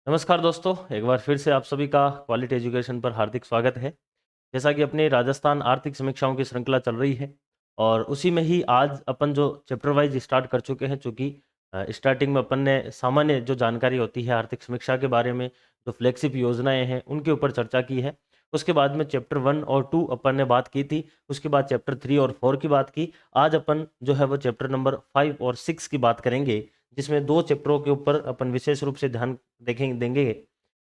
नमस्कार दोस्तों, एक बार फिर से आप सभी का क्वालिटी एजुकेशन पर हार्दिक स्वागत है। जैसा कि अपने राजस्थान आर्थिक समीक्षाओं की श्रृंखला चल रही है और उसी में ही आज अपन जो चैप्टर वाइज स्टार्ट कर चुके हैं, चूँकि स्टार्टिंग में अपन ने सामान्य जो जानकारी होती है आर्थिक समीक्षा के बारे में, जो फ्लैगशिप योजनाएँ हैं, उनके ऊपर चर्चा की है। उसके बाद में चैप्टर 1 और 2 अपन ने बात की थी, उसके बाद चैप्टर 3 और 4 की बात की। आज अपन जो है वो चैप्टर नंबर 5 और 6 की बात करेंगे, जिसमें 2 चैप्टरों के ऊपर अपन विशेष रूप से ध्यान देंगे।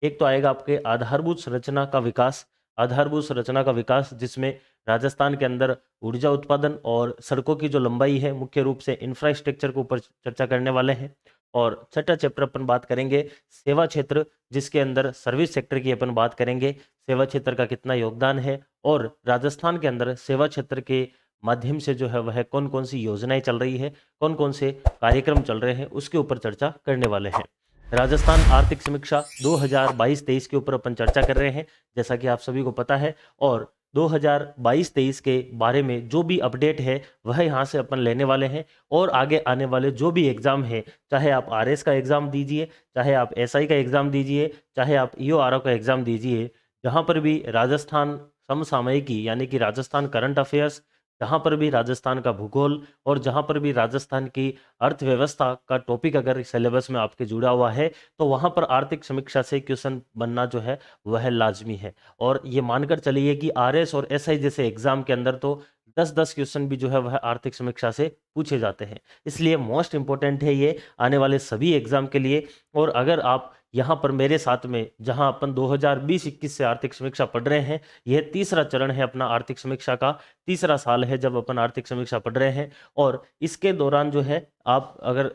एक तो आएगा आपके आधारभूत संरचना का विकास। आधारभूत संरचना का विकास जिसमें राजस्थान के अंदर ऊर्जा उत्पादन और सड़कों की जो लंबाई है, मुख्य रूप से इंफ्रास्ट्रक्चर के ऊपर चर्चा करने वाले हैं। और छठा चैप्टर अपन बात करेंगे सेवा क्षेत्र, जिसके अंदर सर्विस सेक्टर की अपन बात करेंगे। सेवा क्षेत्र का कितना योगदान है और राजस्थान के अंदर सेवा क्षेत्र के माध्यम से जो है वह कौन कौन सी योजनाएं चल रही है, कौन कौन से कार्यक्रम चल रहे हैं, उसके ऊपर चर्चा करने वाले हैं। राजस्थान आर्थिक समीक्षा 2022-23 के ऊपर अपन चर्चा कर रहे हैं, जैसा कि आप सभी को पता है। और 2022-23 के बारे में जो भी अपडेट है वह यहाँ से अपन लेने वाले हैं। और आगे आने वाले जो भी एग्ज़ाम है, चाहे आप आरएस का एग्ज़ाम दीजिए, चाहे आप एसआई का एग्ज़ाम दीजिए, चाहे आप ईओआरओ का एग्ज़ाम दीजिए, जहाँ पर भी राजस्थान समसामयिकी यानी कि राजस्थान करंट अफेयर्स, जहाँ पर भी राजस्थान का भूगोल और जहाँ पर भी राजस्थान की अर्थव्यवस्था का टॉपिक अगर सिलेबस में आपके जुड़ा हुआ है, तो वहाँ पर आर्थिक समीक्षा से क्वेश्चन बनना जो है वह लाजमी है। और ये मानकर चलिए कि आरएस और एसआई जैसे एग्जाम के अंदर तो 10-10 क्वेश्चन भी जो है वह आर्थिक समीक्षा से पूछे जाते हैं। इसलिए मोस्ट इंपॉर्टेंट है ये आने वाले सभी एग्जाम के लिए। और अगर आप यहाँ पर मेरे साथ में, जहाँ अपन 2020-21 से आर्थिक समीक्षा पढ़ रहे हैं, यह तीसरा चरण है अपना आर्थिक समीक्षा का, तीसरा साल है जब अपन आर्थिक समीक्षा पढ़ रहे हैं। और इसके दौरान जो है आप अगर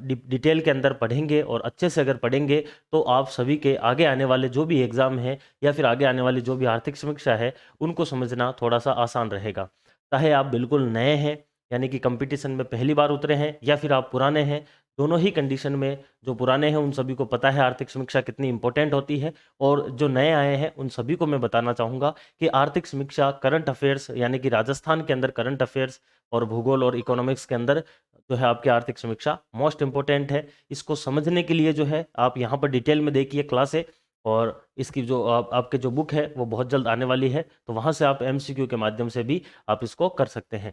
डिटेल के अंदर पढ़ेंगे और अच्छे से अगर पढ़ेंगे, तो आप सभी के आगे आने वाले जो भी एग्जाम हैं या फिर आगे आने वाली जो भी आर्थिक समीक्षा है, उनको समझना थोड़ा सा आसान रहेगा। चाहे आप बिल्कुल नए हैं, यानी कि कंपटीशन में पहली बार उतरे हैं, या फिर आप पुराने हैं, दोनों ही कंडीशन में जो पुराने हैं उन सभी को पता है आर्थिक समीक्षा कितनी इंपॉर्टेंट होती है। और जो नए आए हैं उन सभी को मैं बताना चाहूँगा कि आर्थिक समीक्षा करंट अफेयर्स, यानी कि राजस्थान के अंदर करंट अफेयर्स और भूगोल और इकोनॉमिक्स के अंदर जो है आपकी आर्थिक समीक्षा मोस्ट इंपॉर्टेंट है। इसको समझने के लिए जो है आप यहाँ पर डिटेल में देखिए क्लास है। और इसकी जो आपके जो बुक है वो बहुत जल्द आने वाली है, तो वहाँ से आप एमसीक्यू के माध्यम से भी आप इसको कर सकते हैं।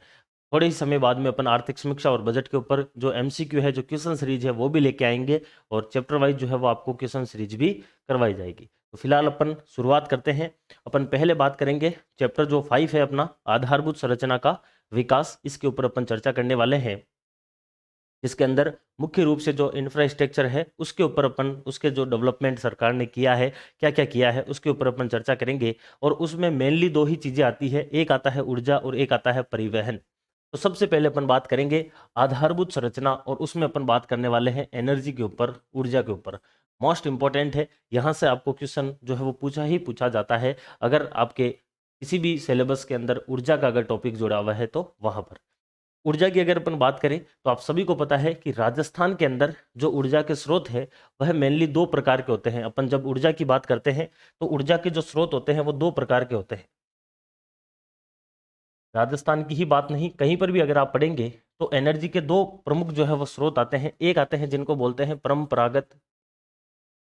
थोड़े ही समय बाद में अपन आर्थिक समीक्षा और बजट के ऊपर जो एमसीक्यू है, जो क्वेश्चन सीरीज है, वो भी लेके आएंगे। और चैप्टर वाइज जो है वो आपको क्वेश्चन सीरीज भी करवाई जाएगी। तो फिलहाल अपन शुरुआत करते हैं। अपन पहले बात करेंगे चैप्टर जो 5 है अपना, आधारभूत संरचना का विकास। इसके ऊपर अपन चर्चा करने वाले हैं, जिसके अंदर मुख्य रूप से जो इंफ्रास्ट्रक्चर है उसके ऊपर अपन, उसके जो डेवलपमेंट सरकार ने किया है, क्या क्या किया है, उसके ऊपर अपन चर्चा करेंगे। और उसमें मेनली दो ही चीज़ें आती है, एक आता है ऊर्जा और एक आता है परिवहन। तो सबसे पहले अपन बात करेंगे आधारभूत संरचना, और उसमें अपन बात करने वाले हैं एनर्जी के ऊपर, ऊर्जा के ऊपर। मोस्ट इंपॉर्टेंट है, यहाँ से आपको क्वेश्चन जो है वो पूछा ही पूछा जाता है अगर आपके किसी भी सिलेबस के अंदर ऊर्जा का अगर टॉपिक जुड़ा हुआ है तो वहाँ पर। ऊर्जा की अगर अपन बात करें तो आप सभी को पता है कि राजस्थान के अंदर जो ऊर्जा के स्रोत है वह मेनली दो प्रकार के होते हैं। अपन जब ऊर्जा की बात करते हैं तो ऊर्जा के जो स्रोत होते हैं वो दो प्रकार के होते हैं। राजस्थान की ही बात नहीं, कहीं पर भी अगर आप पढ़ेंगे तो एनर्जी के दो प्रमुख जो है वो स्रोत आते हैं। एक आते हैं जिनको बोलते हैं परंपरागत,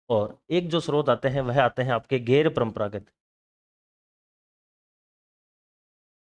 और एक जो स्रोत आते हैं वह आते हैं आपके गैर परंपरागत।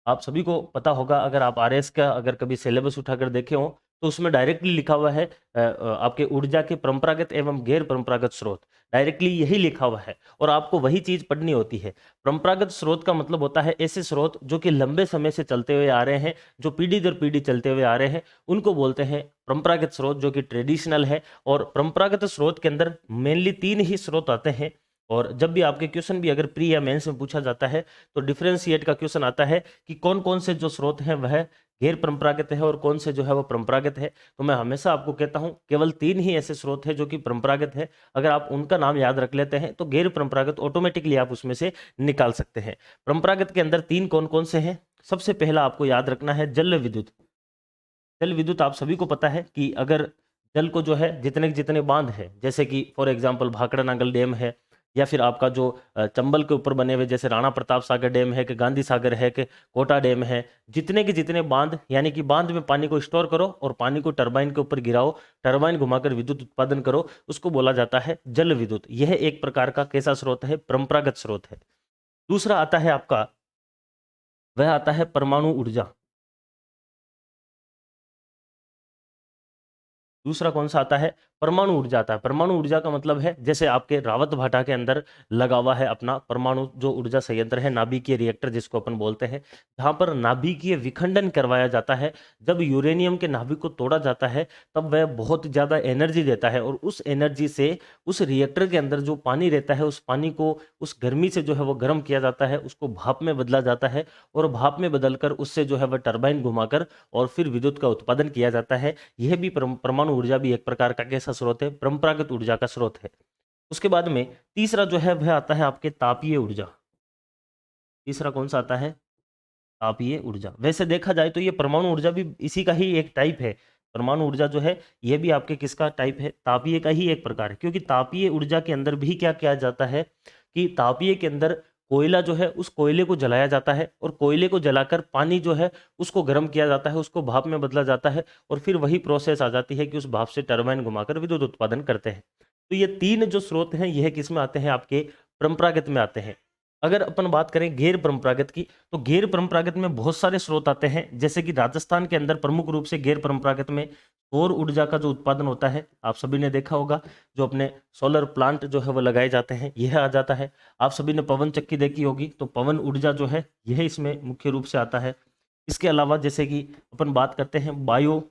आप सभी को पता होगा, अगर आप आरएस का अगर कभी सिलेबस उठाकर देखे हो तो उसमें डायरेक्टली लिखा हुआ है आपके ऊर्जा के परंपरागत एवं गैर परंपरागत स्रोत, डायरेक्टली यही लिखा हुआ है। और आपको वही चीज पढ़नी होती है। परंपरागत स्रोत का मतलब होता है ऐसे स्रोत जो कि लंबे समय से चलते हुए आ रहे हैं, जो पीढ़ी दर पीढ़ी चलते हुए आ रहे हैं, उनको बोलते हैं परंपरागत स्रोत, जो कि ट्रेडिशनल है। और परंपरागत स्रोत के अंदर मेनली तीन ही स्रोत आते हैं। और जब भी आपके क्वेश्चन भी अगर प्री या मेंस में पूछा जाता है तो डिफरेंशिएट का क्वेश्चन आता है कि कौन कौन से जो स्रोत हैं वह गैर परंपरागत है और कौन से जो है वो परंपरागत है। तो मैं हमेशा आपको कहता हूं केवल तीन ही ऐसे स्रोत हैं जो कि परंपरागत है। अगर आप उनका नाम याद रख लेते हैं तो गैर परंपरागत ऑटोमेटिकली आप उसमें से निकाल सकते हैं। परंपरागत के अंदर तीन कौन कौन से हैं? सबसे पहला आपको याद रखना है जल विद्युत। जल विद्युत आप सभी को पता है कि अगर जल को जो है जितने जितने बांध है, जैसे कि for example Bhakra Nangal dam है, या फिर आपका जो चंबल के ऊपर बने हुए जैसे राणा प्रताप सागर डैम है कि गांधी सागर है कि कोटा डैम है, जितने के जितने बांध, यानी कि बांध में पानी को स्टोर करो और पानी को टरबाइन के ऊपर गिराओ, टरबाइन घुमाकर विद्युत उत्पादन करो, उसको बोला जाता है जल विद्युत। यह एक प्रकार का कैसा स्रोत है? परंपरागत स्रोत है। दूसरा आता है आपका, वह आता है परमाणु ऊर्जा। दूसरा कौन सा आता है? परमाणु ऊर्जा आता है। परमाणु ऊर्जा का मतलब है जैसे आपके रावत भाटा के अंदर लगा हुआ है अपना परमाणु जो ऊर्जा संयंत्र है, नाभिकीय रिएक्टर जिसको अपन बोलते हैं, जहां पर नाभिकीय विखंडन करवाया जाता है। जब यूरेनियम के नाभिक को तोड़ा जाता है तब वह बहुत ज्यादा एनर्जी देता है और उस एनर्जी से उस रिएक्टर के अंदर जो पानी रहता है, उस पानी को उस गर्मी से जो है वो गर्म किया जाता है, उसको भाप में बदला जाता है और भाप में बदलकर उससे जो है वह टरबाइन घुमाकर और फिर विद्युत का उत्पादन किया जाता है। यह भी परमाणु ऊर्जा भी एक प्रकार का कैसा स्रोत है? परंपरागत ऊर्जा का स्रोत है। उसके बाद में तीसरा जो है वह आता है आपके तापीय ऊर्जा। तीसरा कौन सा आता है? तापीय ऊर्जा। वैसे देखा जाए तो ये परमाणु ऊर्जा भी इसी का ही एक टाइप है। परमाणु ऊर्जा जो है ये भी आपके किसका टाइप है? तापीय का ही एक प्रकार है, क्योंकि तापीय ऊर्जा के अंदर भी क्या किया जाता है कि तापीय के अंदर कोयला जो है उस कोयले को जलाया जाता है और कोयले को जलाकर पानी जो है उसको गर्म किया जाता है, उसको भाप में बदला जाता है और फिर वही प्रोसेस आ जाती है कि उस भाप से टरबाइन घुमाकर विद्युत उत्पादन करते हैं। तो ये तीन जो स्रोत हैं यह किस में आते हैं? आपके परंपरागत में आते हैं। अगर अपन बात करें गैर परंपरागत की, तो गैर परंपरागत में बहुत सारे स्रोत आते हैं, जैसे कि राजस्थान के अंदर प्रमुख रूप से गैर परंपरागत में सौर ऊर्जा का जो उत्पादन होता है, आप सभी ने देखा होगा, जो अपने सोलर प्लांट जो है वो लगाए जाते हैं, यह आ जाता है। आप सभी ने पवन चक्की देखी होगी, तो पवन ऊर्जा जो है यह इसमें मुख्य रूप से आता है। इसके अलावा जैसे कि अपन बात करते हैं बायो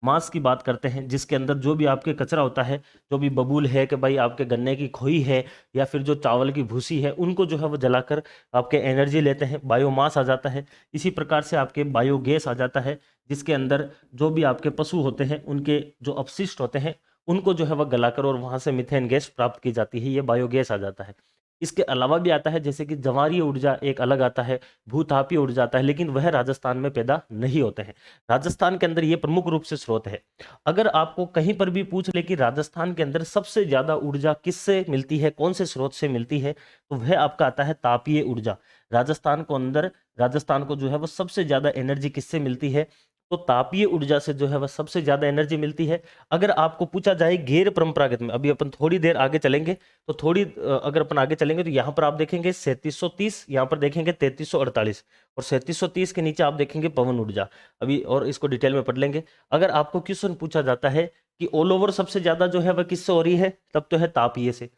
मास की बात करते हैं, जिसके अंदर जो भी आपके कचरा होता है, जो भी बबूल है कि भाई आपके गन्ने की खोई है या फिर जो चावल की भूसी है, उनको जो है वो जलाकर आपके एनर्जी लेते हैं, बायोमास आ जाता है। इसी प्रकार से आपके बायोगैस आ जाता है, जिसके अंदर जो भी आपके पशु होते हैं उनके जो अपशिष्ट होते हैं उनको जो है वह गलाकर और वहां से मीथेन गैस प्राप्त की जाती है, ये बायोगैस आ जाता है। इसके अलावा भी आता है जैसे कि ज्वारीय ऊर्जा एक अलग आता है, भूतापीय ऊर्जा आता है, लेकिन वह राजस्थान में पैदा नहीं होते हैं। राजस्थान के अंदर ये प्रमुख रूप से स्रोत है। अगर आपको कहीं पर भी पूछ ले कि राजस्थान के अंदर सबसे ज्यादा ऊर्जा किससे मिलती है, कौन से स्रोत से मिलती है, तो वह आपका आता है तापीय ऊर्जा। राजस्थान को जो है वो सबसे ज्यादा एनर्जी किससे मिलती है? तो तापीय ऊर्जा से जो है वह सबसे ज्यादा एनर्जी मिलती है। अगर आपको पूछा जाए गैर परंपरागत में, अभी अपन थोड़ी देर आगे चलेंगे, तो अगर अपन आगे चलेंगे तो यहाँ पर आप देखेंगे 3730, यहाँ पर देखेंगे 3348 और 3730 के नीचे आप देखेंगे पवन ऊर्जा। अभी और इसको डिटेल में पढ़ लेंगे। अगर आपको क्वेश्चन पूछा जाता है कि ऑल ओवर सबसे ज्यादा जो है वह किससे हो रही है, तब तो है तापीय से।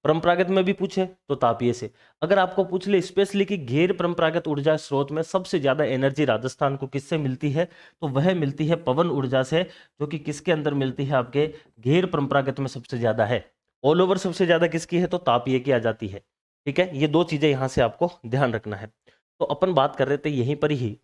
परंपरागत में भी पूछे तो तापीय से। अगर आपको पूछ ले स्पेशली कि गैर परंपरागत ऊर्जा स्रोत में सबसे ज्यादा एनर्जी राजस्थान को किससे मिलती है, तो वह मिलती है पवन ऊर्जा से, जो कि किसके अंदर मिलती है? आपके गैर परंपरागत में सबसे ज्यादा है। ऑल ओवर सबसे ज्यादा किसकी है? तो तापीय की आ जाती है। ठीक है, ये दो चीजें यहां से आपको ध्यान रखना है। तो अपन बात कर रहे थे यहीं पर ही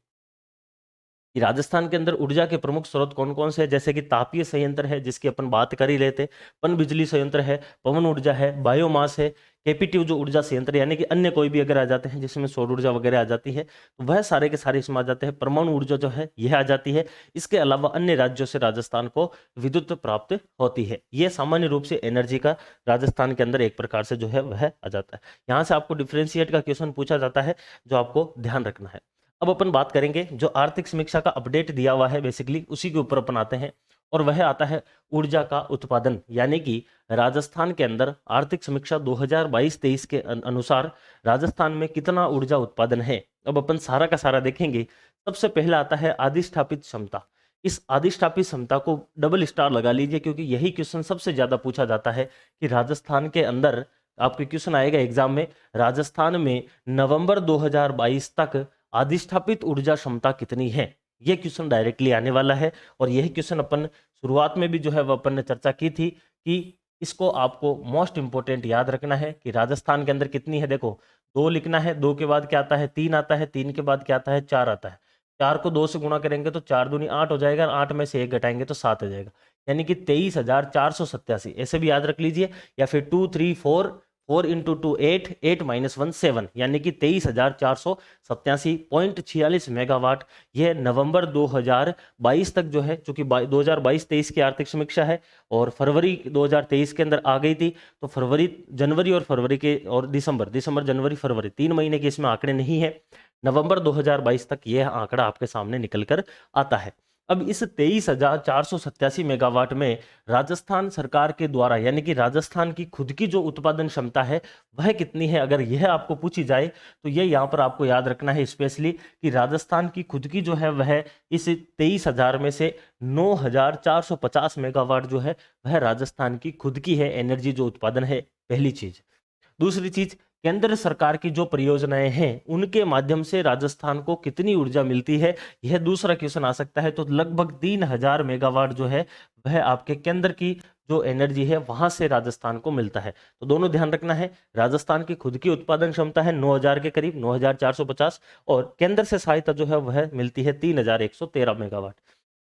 कि राजस्थान के अंदर ऊर्जा के प्रमुख स्रोत कौन कौन से हैं, जैसे कि तापीय संयंत्र है जिसकी अपन बात कर ही लेते, पन बिजली संयंत्र है, पवन ऊर्जा है, बायोमास है, कैपेटिव जो ऊर्जा संयंत्र यानी कि अन्य कोई भी अगर आ जाते हैं जिसमें सौर ऊर्जा वगैरह आ जाती है, तो वह सारे के सारे इसमें आ जाते हैं। परमाणु ऊर्जा जो है यह आ जाती है। इसके अलावा अन्य राज्यों से राजस्थान को विद्युत प्राप्त होती है। यह सामान्य रूप से एनर्जी का राजस्थान के अंदर एक प्रकार से जो है वह आ जाता है। यहाँ से आपको डिफ्रेंशिएट का क्वेश्चन पूछा जाता है, जो आपको ध्यान रखना है। अब अपन बात करेंगे जो आर्थिक समीक्षा का अपडेट दिया हुआ है, बेसिकली उसी के ऊपर अपन आते हैं, और वह आता है ऊर्जा का उत्पादन, यानी कि राजस्थान के अंदर आर्थिक समीक्षा 2022-23 के अनुसार राजस्थान में कितना ऊर्जा उत्पादन है। अब अपन सारा का सारा देखेंगे। सबसे पहला आता है अधिष्ठापित क्षमता। इस अधिष्ठापित क्षमता को डबल स्टार लगा लीजिए, क्योंकि यही क्वेश्चन सबसे ज्यादा पूछा जाता है कि राजस्थान के अंदर आपके क्वेश्चन आएगा एग्जाम में, राजस्थान में नवंबर 2022 तक अधिष्ठापित ऊर्जा क्षमता कितनी है। यह क्वेश्चन डायरेक्टली आने वाला है और यही क्वेश्चन अपन शुरुआत में भी जो है वह अपन ने चर्चा की थी कि इसको आपको मोस्ट इंपोर्टेंट याद रखना है कि राजस्थान के अंदर कितनी है। देखो, 2 लिखना है, 2 के बाद क्या आता है? 3 आता है, 3 के बाद क्या आता है? 4 आता है। 4 को 2 से गुणा करेंगे तो 4 दूनी 8 हो जाएगा, 8 में से 1 घटाएंगे तो 7 हो जाएगा, यानी कि 23,487। ऐसे भी याद रख लीजिए, या फिर 2, 3, 4, 4 इंटू टू 8, 8 माइनस 1 7, यानी कि 23,487.46 मेगावाट। यह नवंबर 2022 तक जो है, चूंकि 2022-23 की आर्थिक समीक्षा है और फरवरी 2023 के अंदर आ गई थी, तो फरवरी, जनवरी और फरवरी के और दिसंबर, जनवरी, फरवरी 3 महीने के इसमें आंकड़े नहीं है। नवंबर 2022 तक यह आंकड़ा आपके सामने निकल कर आता है। अब इस 23,487 मेगावाट में राजस्थान सरकार के द्वारा, यानी कि राजस्थान की खुद की जो उत्पादन क्षमता है वह कितनी है, अगर यह आपको पूछी जाए तो यह यहाँ पर आपको याद रखना है स्पेशली कि राजस्थान की खुद की जो है वह इस 23,000 में से 9,450 मेगावाट जो है वह राजस्थान की खुद की है एनर्जी जो उत्पादन है, पहली चीज। दूसरी चीज, केंद्र सरकार की जो परियोजनाएं हैं उनके माध्यम से राजस्थान को कितनी ऊर्जा मिलती है, यह दूसरा क्वेश्चन आ सकता है। तो लगभग 3,000 मेगावाट जो है वह आपके केंद्र की जो एनर्जी है वहां से राजस्थान को मिलता है। तो दोनों ध्यान रखना है, राजस्थान की खुद की उत्पादन क्षमता है 9,000 के करीब, 9,450, और केंद्र से सहायता जो है वह मिलती है 3,113 मेगावाट।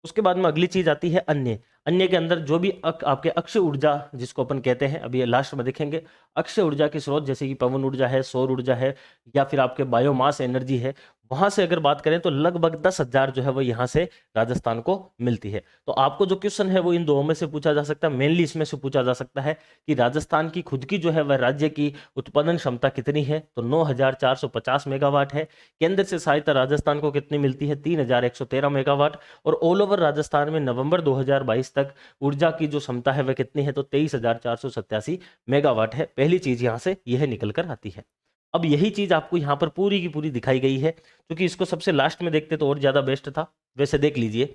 उसके बाद में अगली चीज आती है अन्य। अन्य के अंदर जो भी आपके अक्षय ऊर्जा जिसको अपन कहते हैं, अभी लास्ट में देखेंगे, अक्षय ऊर्जा के स्रोत जैसे कि पवन ऊर्जा है, सौर ऊर्जा है, या फिर आपके बायोमास एनर्जी है, वहां से अगर बात करें तो लगभग 10,000 जो है वो यहाँ से राजस्थान को मिलती है। तो आपको जो क्वेश्चन है वो इन दो में से पूछा जा सकता है, मेनली इसमें से पूछा जा सकता है कि राजस्थान की खुद की जो है वह राज्य की उत्पादन क्षमता कितनी है, तो 9,450 मेगावाट है। केंद्र से सहायता राजस्थान को कितनी मिलती है, 3,113 मेगावाट। और ऑल ओवर राजस्थान में नवंबर 2022 तक ऊर्जा की जो क्षमता है वह कितनी है, तो 23,487 मेगावाट है। पहली चीज यहां से यह निकल कर आती है। अब यही चीज आपको यहाँ पर पूरी की पूरी दिखाई गई है, क्योंकि इसको सबसे लास्ट में देखते तो और ज्यादा बेस्ट था। वैसे देख लीजिए,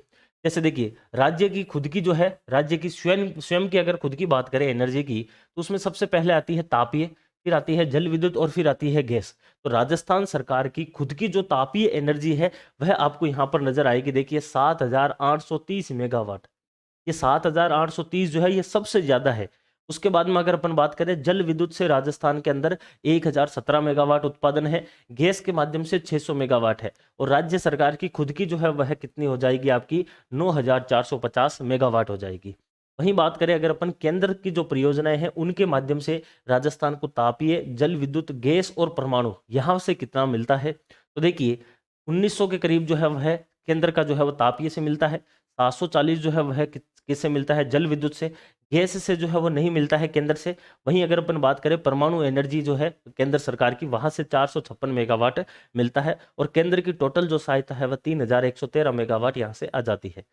जैसे देखिए राज्य की खुद की जो है, राज्य की स्वयं स्वयं की अगर खुद की बात करें एनर्जी की, तो उसमें सबसे पहले आती है तापीय, फिर आती है जल विद्युत, और फिर आती है गैस। तो राजस्थान सरकार की खुद की जो तापीय एनर्जी है वह आपको यहाँ पर नजर आएगी। देखिए 7,830 मेगावाट, ये 7,830 जो है ये सबसे ज्यादा है। उसके बाद में अगर अपन बात करें जल विद्युत से, राजस्थान के अंदर 1,017 मेगावाट उत्पादन है, गैस के माध्यम से 600 मेगावाट है, और राज्य सरकार की खुद की जो है वह कितनी हो जाएगी, आपकी 9,450 मेगावाट हो जाएगी। वहीं बात करें अगर अपन केंद्र की जो परियोजनाएं हैं उनके माध्यम से राजस्थान को तापीय, जल विद्युत, गैस और परमाणु यहां से कितना मिलता है, तो देखिए 1900 के करीब जो है वह केंद्र का जो है वह तापीय से मिलता है, 740 जो है वह किससे मिलता है, जल विद्युत से, गैस से जो है वो नहीं मिलता है केंद्र से। वहीं अगर अपन बात करें परमाणु एनर्जी जो है केंद्र सरकार की, वहां से 456 मेगावाट मिलता है, और केंद्र की टोटल जो सहायता है वह 3,113 मेगावाट यहाँ से आ जाती है।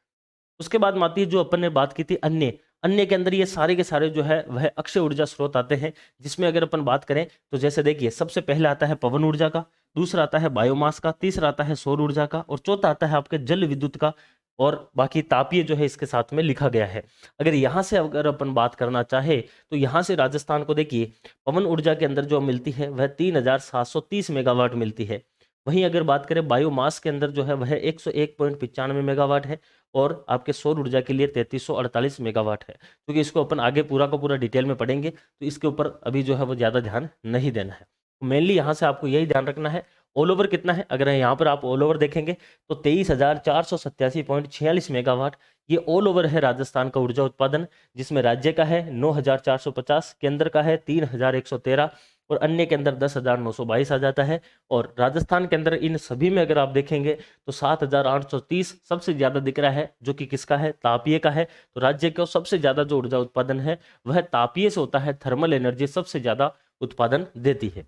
उसके बाद में आती है जो अपन ने बात की थी अन्य। अन्य के अंदर ये सारे के सारे जो है वह अक्षय ऊर्जा स्रोत आते हैं, जिसमें अगर अपन बात करें तो जैसे देखिए सबसे पहले आता है पवन ऊर्जा का, दूसरा आता है बायोमास का, तीसरा आता है सौर ऊर्जा का, और चौथा आता है आपके जल विद्युत का, और बाकी तापीय जो है इसके साथ में लिखा गया है। अगर यहाँ से अगर अपन बात करना चाहे तो यहाँ से राजस्थान को देखिए पवन ऊर्जा के अंदर जो मिलती है वह 3,730 मेगावाट मिलती है। वहीं अगर बात करें बायोमास के अंदर जो है वह 101.95 मेगावाट है, और आपके सौर ऊर्जा के लिए 3,348 मेगावाट है। क्योंकि इसको अपन आगे पूरा का पूरा डिटेल में पढ़ेंगे तो इसके ऊपर अभी जो है वो ज़्यादा ध्यान नहीं देना है। मेनली यहाँ से आपको यही ध्यान रखना है। ऑल ओवर कितना है, अगर यहाँ पर आप ऑल ओवर देखेंगे तो 23,487.46 मेगावाट, ये ऑल ओवर है राजस्थान का ऊर्जा उत्पादन, जिसमें राज्य का है 9,450, केंद्र का है 3,113, और अन्य के अंदर 10,922 आ जाता है। और राजस्थान के अंदर इन सभी में अगर आप देखेंगे तो 7,830 सबसे ज्यादा दिख रहा है, जो कि किसका है, तापीय का है। तो राज्य का सबसे ज्यादा जो ऊर्जा उत्पादन है वह तापीय से होता है, थर्मल एनर्जी सबसे ज्यादा उत्पादन देती है।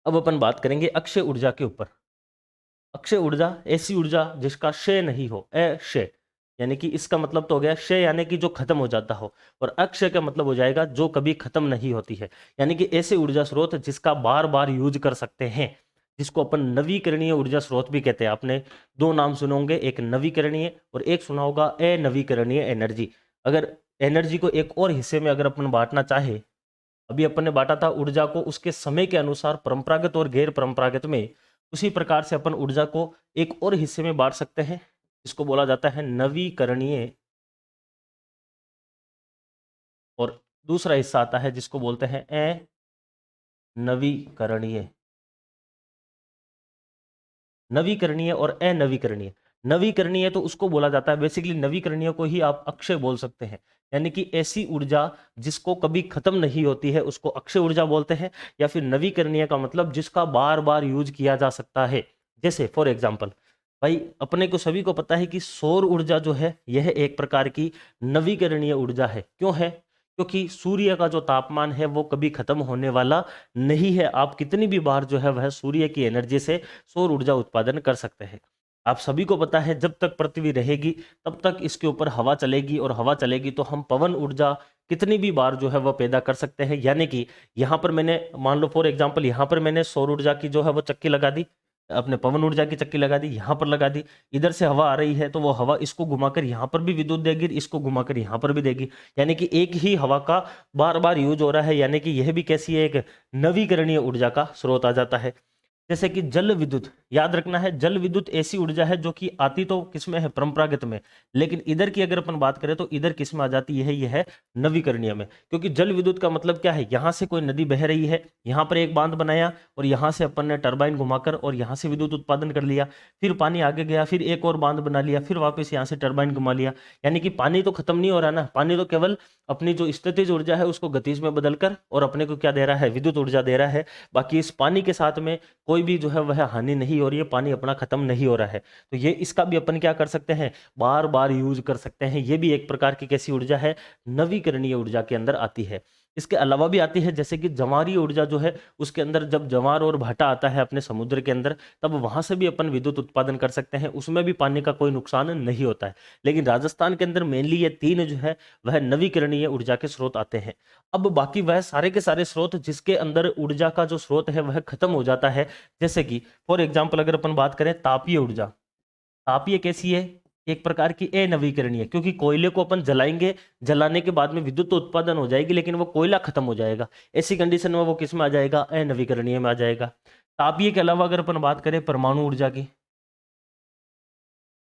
अब अपन बात करेंगे अक्षय ऊर्जा के ऊपर। अक्षय ऊर्जा ऐसी ऊर्जा जिसका क्षय नहीं हो, अक्षय, यानी कि इसका मतलब तो हो गया क्षय यानी कि जो खत्म हो जाता हो, और अक्षय का मतलब हो जाएगा जो कभी खत्म नहीं होती है, यानी कि ऐसे ऊर्जा स्रोत जिसका बार बार यूज कर सकते हैं, जिसको अपन नवीकरणीय ऊर्जा स्रोत भी कहते हैं। आपने दो नाम सुने होंगे, एक नवीकरणीय और एक सुना होगा अनवीकरणीय एनर्जी। अगर एनर्जी को एक और हिस्से में अगर अपन बांटना चाहे, अभी अपन ने बांटा था ऊर्जा को उसके समय के अनुसार परंपरागत और गैर परंपरागत में, उसी प्रकार से अपन ऊर्जा को एक और हिस्से में बांट सकते हैं, इसको बोला जाता है नवीकरणीय, और दूसरा हिस्सा आता है जिसको बोलते हैं अनवीकरणीय। नवीकरणीय और अनवीकरणीय, नवीकरणीय तो उसको बोला जाता है, बेसिकली नवीकरणीय को ही आप अक्षय बोल सकते हैं। यानी कि ऐसी ऊर्जा जिसको कभी खत्म नहीं होती है उसको अक्षय ऊर्जा बोलते हैं। या फिर नवीकरणीय का मतलब जिसका बार बार यूज किया जा सकता है। जैसे फॉर एग्जाम्पल भाई अपने को सभी को पता है कि सौर ऊर्जा जो है यह एक प्रकार की नवीकरणीय ऊर्जा है। क्यों है? क्योंकि सूर्य का जो तापमान है वो कभी खत्म होने वाला नहीं है। आप कितनी भी बार जो है वह सूर्य की एनर्जी से सौर ऊर्जा उत्पादन कर सकते हैं। आप सभी को पता है जब तक पृथ्वी रहेगी तब तक इसके ऊपर हवा चलेगी, और हवा चलेगी तो हम पवन ऊर्जा कितनी भी बार जो है वह पैदा कर सकते हैं। यानी कि यहाँ पर मैंने मान लो फॉर एग्जांपल यहाँ पर मैंने सौर ऊर्जा की जो है वो चक्की लगा दी, अपने पवन ऊर्जा की चक्की लगा दी, यहाँ पर लगा दी। इधर से हवा आ रही है तो वो हवा इसको घुमाकर यहाँ पर भी विद्युत देगी, इसको घुमाकर यहाँ पर भी देगी। यानी कि एक ही हवा का बार बार यूज हो रहा है। यानी कि यह भी कैसी है, एक नवीकरणीय ऊर्जा का स्रोत आ जाता है। जैसे कि जल विद्युत, याद रखना है जल विद्युत ऐसी ऊर्जा है जो कि आती तो किसमें है, परंपरागत में, लेकिन इधर की अगर अपन बात करें तो इधर किस में आ जाती है, यह है नवीकरणीय में। क्योंकि जल विद्युत का मतलब क्या है, यहां से कोई नदी बह रही है, यहां पर एक बांध बनाया और यहां से अपन ने टरबाइन घुमाकर और यहां से विद्युत उत्पादन कर लिया, फिर पानी आगे गया, फिर एक और बांध बना लिया, फिर वापस यहां से टरबाइन घुमा लिया। यानी कि पानी तो खत्म नहीं हो रहा ना, पानी तो केवल अपनी जो स्थितिज ऊर्जा है उसको गतिज में बदलकर और अपने को क्या दे रहा है, विद्युत ऊर्जा दे रहा है। बाकी इस पानी के साथ में कोई भी जो है वह हानि नहीं हो रही है, पानी अपना खत्म नहीं हो रहा है। तो ये इसका भी अपन क्या कर सकते हैं, बार बार यूज कर सकते हैं। ये भी एक प्रकार की कैसी ऊर्जा है, नवीकरणीय ऊर्जा के अंदर आती है। इसके अलावा भी आती है, जैसे कि जवारी ऊर्जा जो है उसके अंदर जब जवार और भाटा आता है अपने समुद्र के अंदर, तब वहां से भी अपन विद्युत उत्पादन कर सकते हैं, उसमें भी पानी का कोई नुकसान नहीं होता है। लेकिन राजस्थान के अंदर मेनली ये तीन जो है वह नवीकरणीय ऊर्जा के स्रोत आते हैं। अब बाकी वह सारे के सारे स्रोत जिसके अंदर ऊर्जा का जो स्रोत है वह खत्म हो जाता है, जैसे कि फॉर एग्जाम्पल अगर अपन बात करें तापीय ऊर्जा, तापीय कैसी है, एक प्रकार की अनवीकरणीय। क्योंकि कोयले को अपन जलाएंगे, जलाने के बाद में विद्युत तो उत्पादन हो जाएगी लेकिन वो कोयला खत्म हो जाएगा। ऐसी कंडीशन में वो किस में आ जाएगा, अनवीकरणीय में आ जाएगा। तापीय के अलावा अगर अपन बात करें परमाणु ऊर्जा की,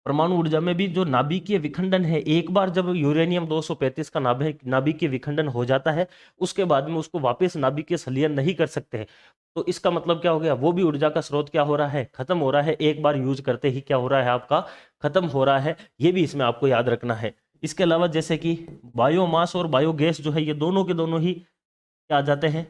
परमाणु ऊर्जा में भी जो नाभिकीय विखंडन है, एक बार जब यूरेनियम 235 का नाभिकीय विखंडन हो जाता है उसके बाद में उसको वापस नाभिकीय संलयन नहीं कर सकते हैं। तो इसका मतलब क्या हो गया, वो भी ऊर्जा का स्रोत क्या हो रहा है, खत्म हो रहा है। एक बार यूज करते ही क्या हो रहा है, आपका खत्म हो रहा है। ये भी इसमें आपको याद रखना है। इसके अलावा जैसे कि बायोमास और बायोगैस जो है ये दोनों के दोनों ही क्या आ जाते हैं,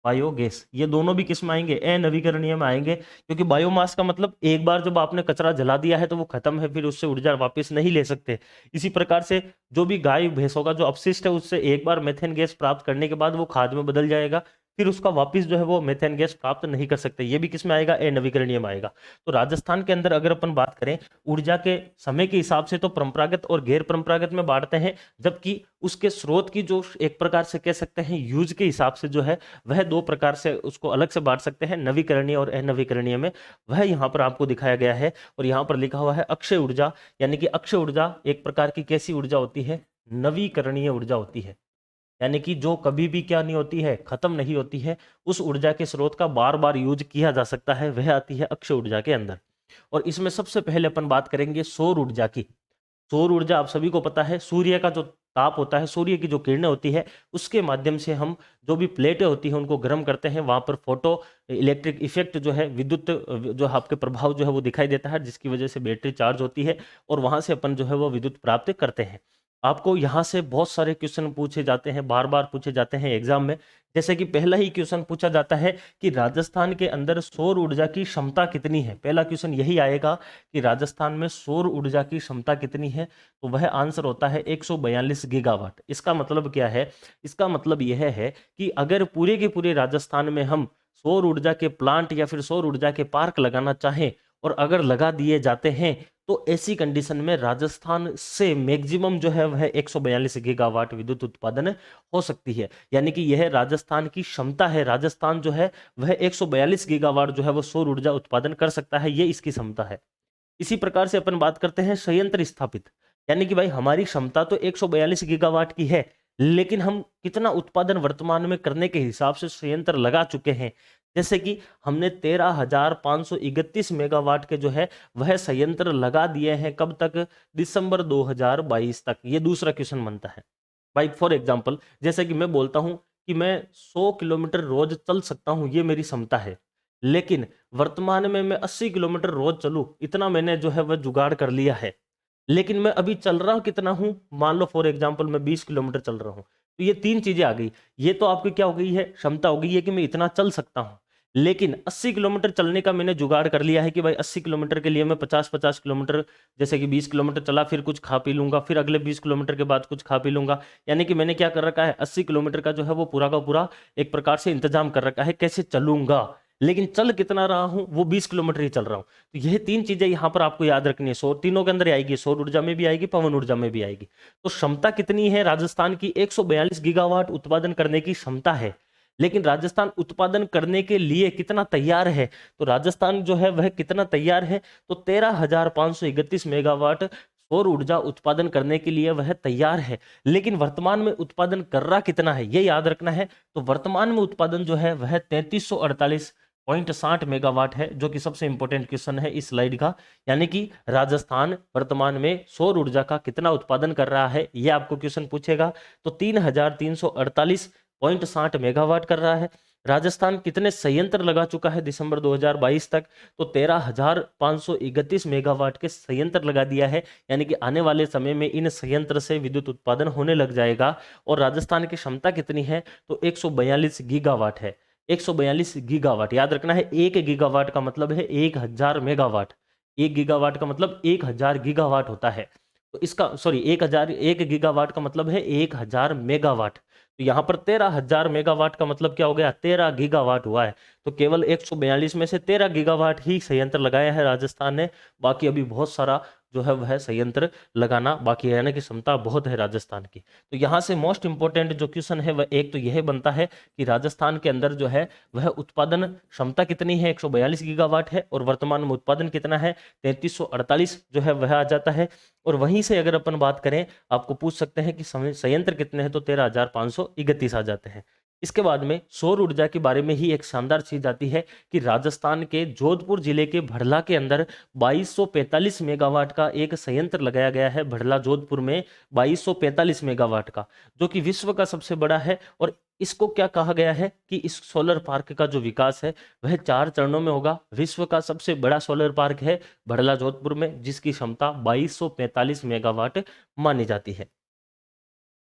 बायोगैस। ये दोनों भी किस में आएंगे, अनवीकरणीय में आएंगे। क्योंकि बायोमास का मतलब एक बार जब आपने कचरा जला दिया है तो वो खत्म है, फिर उससे ऊर्जा वापस नहीं ले सकते। इसी प्रकार से जो भी गाय भैंसों का जो अपशिष्ट है उससे एक बार मेथेन गैस प्राप्त करने के बाद वो खाद में बदल जाएगा, फिर उसका वापस जो है वो मेथेन गैस प्राप्त नहीं कर सकते। ये भी किस में आएगा, अनवीकरणीय में आएगा। तो राजस्थान के अंदर अगर अपन बात करें ऊर्जा के समय के हिसाब से तो परंपरागत और गैर परंपरागत में बांटते हैं, जबकि उसके स्रोत की जो एक प्रकार से कह सकते हैं यूज के हिसाब से जो है वह दो प्रकार से उसको अलग से बांट सकते हैं, नवीकरणीय और अनवीकरणीय में। वह यहाँ पर आपको दिखाया गया है और यहाँ पर लिखा हुआ है अक्षय ऊर्जा। यानी कि अक्षय ऊर्जा एक प्रकार की कैसी ऊर्जा होती है, नवीकरणीय ऊर्जा होती है। यानी कि जो कभी भी क्या नहीं होती है, खत्म नहीं होती है, उस ऊर्जा के स्रोत का बार बार यूज किया जा सकता है, वह आती है अक्षय ऊर्जा के अंदर। और इसमें सबसे पहले अपन बात करेंगे सौर ऊर्जा की। सौर ऊर्जा आप सभी को पता है, सूर्य का जो ताप होता है, सूर्य की जो किरणें होती है उसके माध्यम से हम जो भी प्लेटें होती हैं उनको गर्म करते हैं, वहां पर फोटो इलेक्ट्रिक इफेक्ट जो है, विद्युत जो आपके प्रभाव जो है वो दिखाई देता है, जिसकी वजह से बैटरी चार्ज होती है और वहां से अपन जो है वो विद्युत प्राप्त करते हैं। आपको यहाँ से बहुत सारे क्वेश्चन पूछे जाते हैं, बार बार पूछे जाते हैं एग्जाम में। जैसे कि पहला ही क्वेश्चन पूछा जाता है कि राजस्थान के अंदर सौर ऊर्जा की क्षमता कितनी है। पहला क्वेश्चन यही आएगा कि राजस्थान में सौर ऊर्जा की क्षमता कितनी है, तो वह आंसर होता है 142 गीगावाट। इसका मतलब क्या है, इसका मतलब यह है कि अगर पूरे के पूरे राजस्थान में हम सौर ऊर्जा के प्लांट या फिर सौर ऊर्जा के पार्क लगाना चाहें और अगर लगा दिए जाते हैं तो ऐसी कंडीशन में राजस्थान से मैक्सिमम जो है वह 142 गीगावाट विद्युत उत्पादन हो सकती है। यानी कि यह राजस्थान की क्षमता है, राजस्थान जो है वह 142 गीगावाट जो है वो सौर ऊर्जा उत्पादन कर सकता है, ये इसकी क्षमता है। इसी प्रकार से अपन बात करते हैं संयंत्र स्थापित। यानी कि भाई हमारी क्षमता तो 142 गीगावाट की है, लेकिन हम कितना उत्पादन वर्तमान में करने के हिसाब से संयंत्र लगा चुके हैं। जैसे कि हमने 13,531 मेगावाट के जो है वह संयंत्र लगा दिए हैं, कब तक, दिसंबर 2022 तक। ये दूसरा क्वेश्चन बनता है भाई। फॉर एग्जांपल जैसे कि मैं बोलता हूं कि मैं 100 किलोमीटर रोज चल सकता हूं, ये मेरी क्षमता है, लेकिन वर्तमान में मैं 80 किलोमीटर रोज चलूं, इतना मैंने जो है वह जुगाड़ कर लिया है। लेकिन मैं अभी चल रहा कितना हूं, मान लो फॉर एग्जांपल मैं 20 किलोमीटर चल रहा हूं। तो ये तीन चीजें आ गई। ये तो आपकी क्या हो गई है, क्षमता हो गई है कि मैं इतना चल सकता हूं। लेकिन 80 किलोमीटर चलने का मैंने जुगाड़ कर लिया है कि भाई 80 किलोमीटर के लिए मैं 50-50 किलोमीटर, जैसे कि 20 किलोमीटर चला फिर कुछ खा पी लूंगा, फिर अगले 20 किलोमीटर के बाद कुछ खा पी लूंगा। यानी कि मैंने क्या कर रखा है, 80 किलोमीटर का जो है वो पूरा का पूरा एक प्रकार से इंतजाम कर रखा है कैसे चलूंगा। लेकिन चल कितना रहा हूं, वो 20 किलोमीटर ही चल रहा हूं। तो यह तीन चीजें यहां पर आपको याद रखनी है। सौर तीनों के अंदर आएगी, सौर ऊर्जा में भी आएगी, पवन ऊर्जा में भी आएगी। तो क्षमता कितनी है राजस्थान की, 142 गीगावाट उत्पादन करने की क्षमता है। लेकिन राजस्थान उत्पादन करने के लिए कितना तैयार है, तो राजस्थान जो है वह कितना तैयार है, तो 13,531 मेगावाट सौर ऊर्जा उत्पादन करने के लिए वह तैयार है। लेकिन वर्तमान में उत्पादन कर रहा कितना है, यह याद रखना है। तो वर्तमान में उत्पादन जो है वह 3348.60 मेगावाट है, जो कि सबसे इंपॉर्टेंट क्वेश्चन है इस स्लाइड का। यानी कि राजस्थान वर्तमान में सौर ऊर्जा का कितना उत्पादन कर रहा है, यह आपको क्वेश्चन पूछेगा। तो 3348.60 मेगावाट कर रहा है। राजस्थान कितने संयंत्र लगा चुका है दिसंबर 2022 तक, तो 13,531 मेगावाट के संयंत्र लगा दिया है। यानी कि आने वाले समय में इन संयंत्र से विद्युत उत्पादन होने लग जाएगा। और राजस्थान की क्षमता कितनी है, तो 142 गीगावाट है। 142 गीगावाट याद रखना है। 1 गीगावाट का मतलब है 1000 मेगावाट। 1 गीगावाट का मतलब 1000 गीगावाट होता है। तो इसका 1 गीगावाट का मतलब है 1000 मेगावाट। तो यहां पर 13,000 मेगावाट का मतलब क्या हो गया, 13 गीगावाट हुआ है। तो केवल 142 में से 13 गीगावाट ही संयंत्र लगाया है राजस्थान ने। बाकी अभी बहुत सारा जो है वह संयंत्र लगाना बाकी है, यानी कि क्षमता बहुत है राजस्थान की। तो यहाँ से मोस्ट इंपोर्टेंट जो क्वेश्चन है वह एक तो यह बनता है कि राजस्थान के अंदर जो है वह उत्पादन क्षमता कितनी है, 142 गीगावाट है, और वर्तमान में उत्पादन कितना है, 3348 जो है वह आ जाता है। और वहीं से अगर अपन बात करें, आपको पूछ सकते हैं कि संयंत्र कितने हैं, तो 13,531 आ जाते हैं। इसके बाद में सौर ऊर्जा के बारे में ही एक शानदार चीज आती है कि राजस्थान के जोधपुर जिले के भड़ला के अंदर 2245 मेगावाट का एक संयंत्र लगाया गया है। भड़ला जोधपुर में 2245 मेगावाट का, जो कि विश्व का सबसे बड़ा है। और इसको क्या कहा गया है कि इस सोलर पार्क का जो विकास है वह 4 चरणों में होगा। विश्व का सबसे बड़ा सोलर पार्क है भड़ला जोधपुर में, जिसकी क्षमता 2245 मेगावाट मानी जाती है।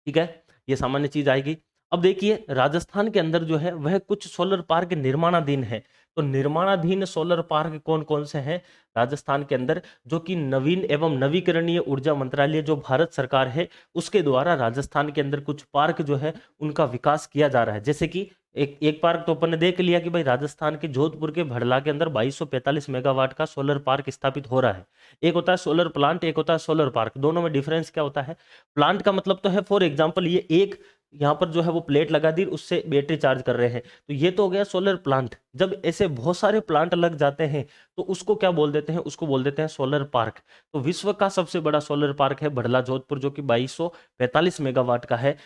ठीक है, ये सामान्य चीज आएगी। अब देखिए राजस्थान के अंदर जो है वह कुछ सोलर पार्क निर्माणाधीन है। तो निर्माणाधीन सोलर पार्क कौन कौन से हैं राजस्थान के अंदर, जो कि नवीन एवं नवीकरणीय ऊर्जा मंत्रालय जो भारत सरकार है उसके द्वारा राजस्थान के अंदर कुछ पार्क जो है उनका विकास किया जा रहा है। जैसे कि एक पार्क तो अपन ने देख लिया कि भाई राजस्थान के जोधपुर के भड़ला के अंदर 2245 मेगावाट का सोलर पार्क स्थापित हो रहा है। एक होता है सोलर प्लांट, एक होता है सोलर पार्क। दोनों में डिफरेंस क्या होता है, प्लांट का मतलब तो है फॉर एग्जांपल ये एक यहाँ पर जो है वो प्लेट लगा दी, उससे बैटरी चार्ज कर रहे हैं, तो ये तो हो गया सोलर प्लांट। जब ऐसे बहुत सारे प्लांट लग जाते हैं तो उसको क्या बोल देते हैं, उसको बोल देते हैं सोलर पार्क। तो विश्व का सबसे बड़ा सोलर पार्क है भड़ला जोधपुर, जो कि 2245 मेगावाट का है।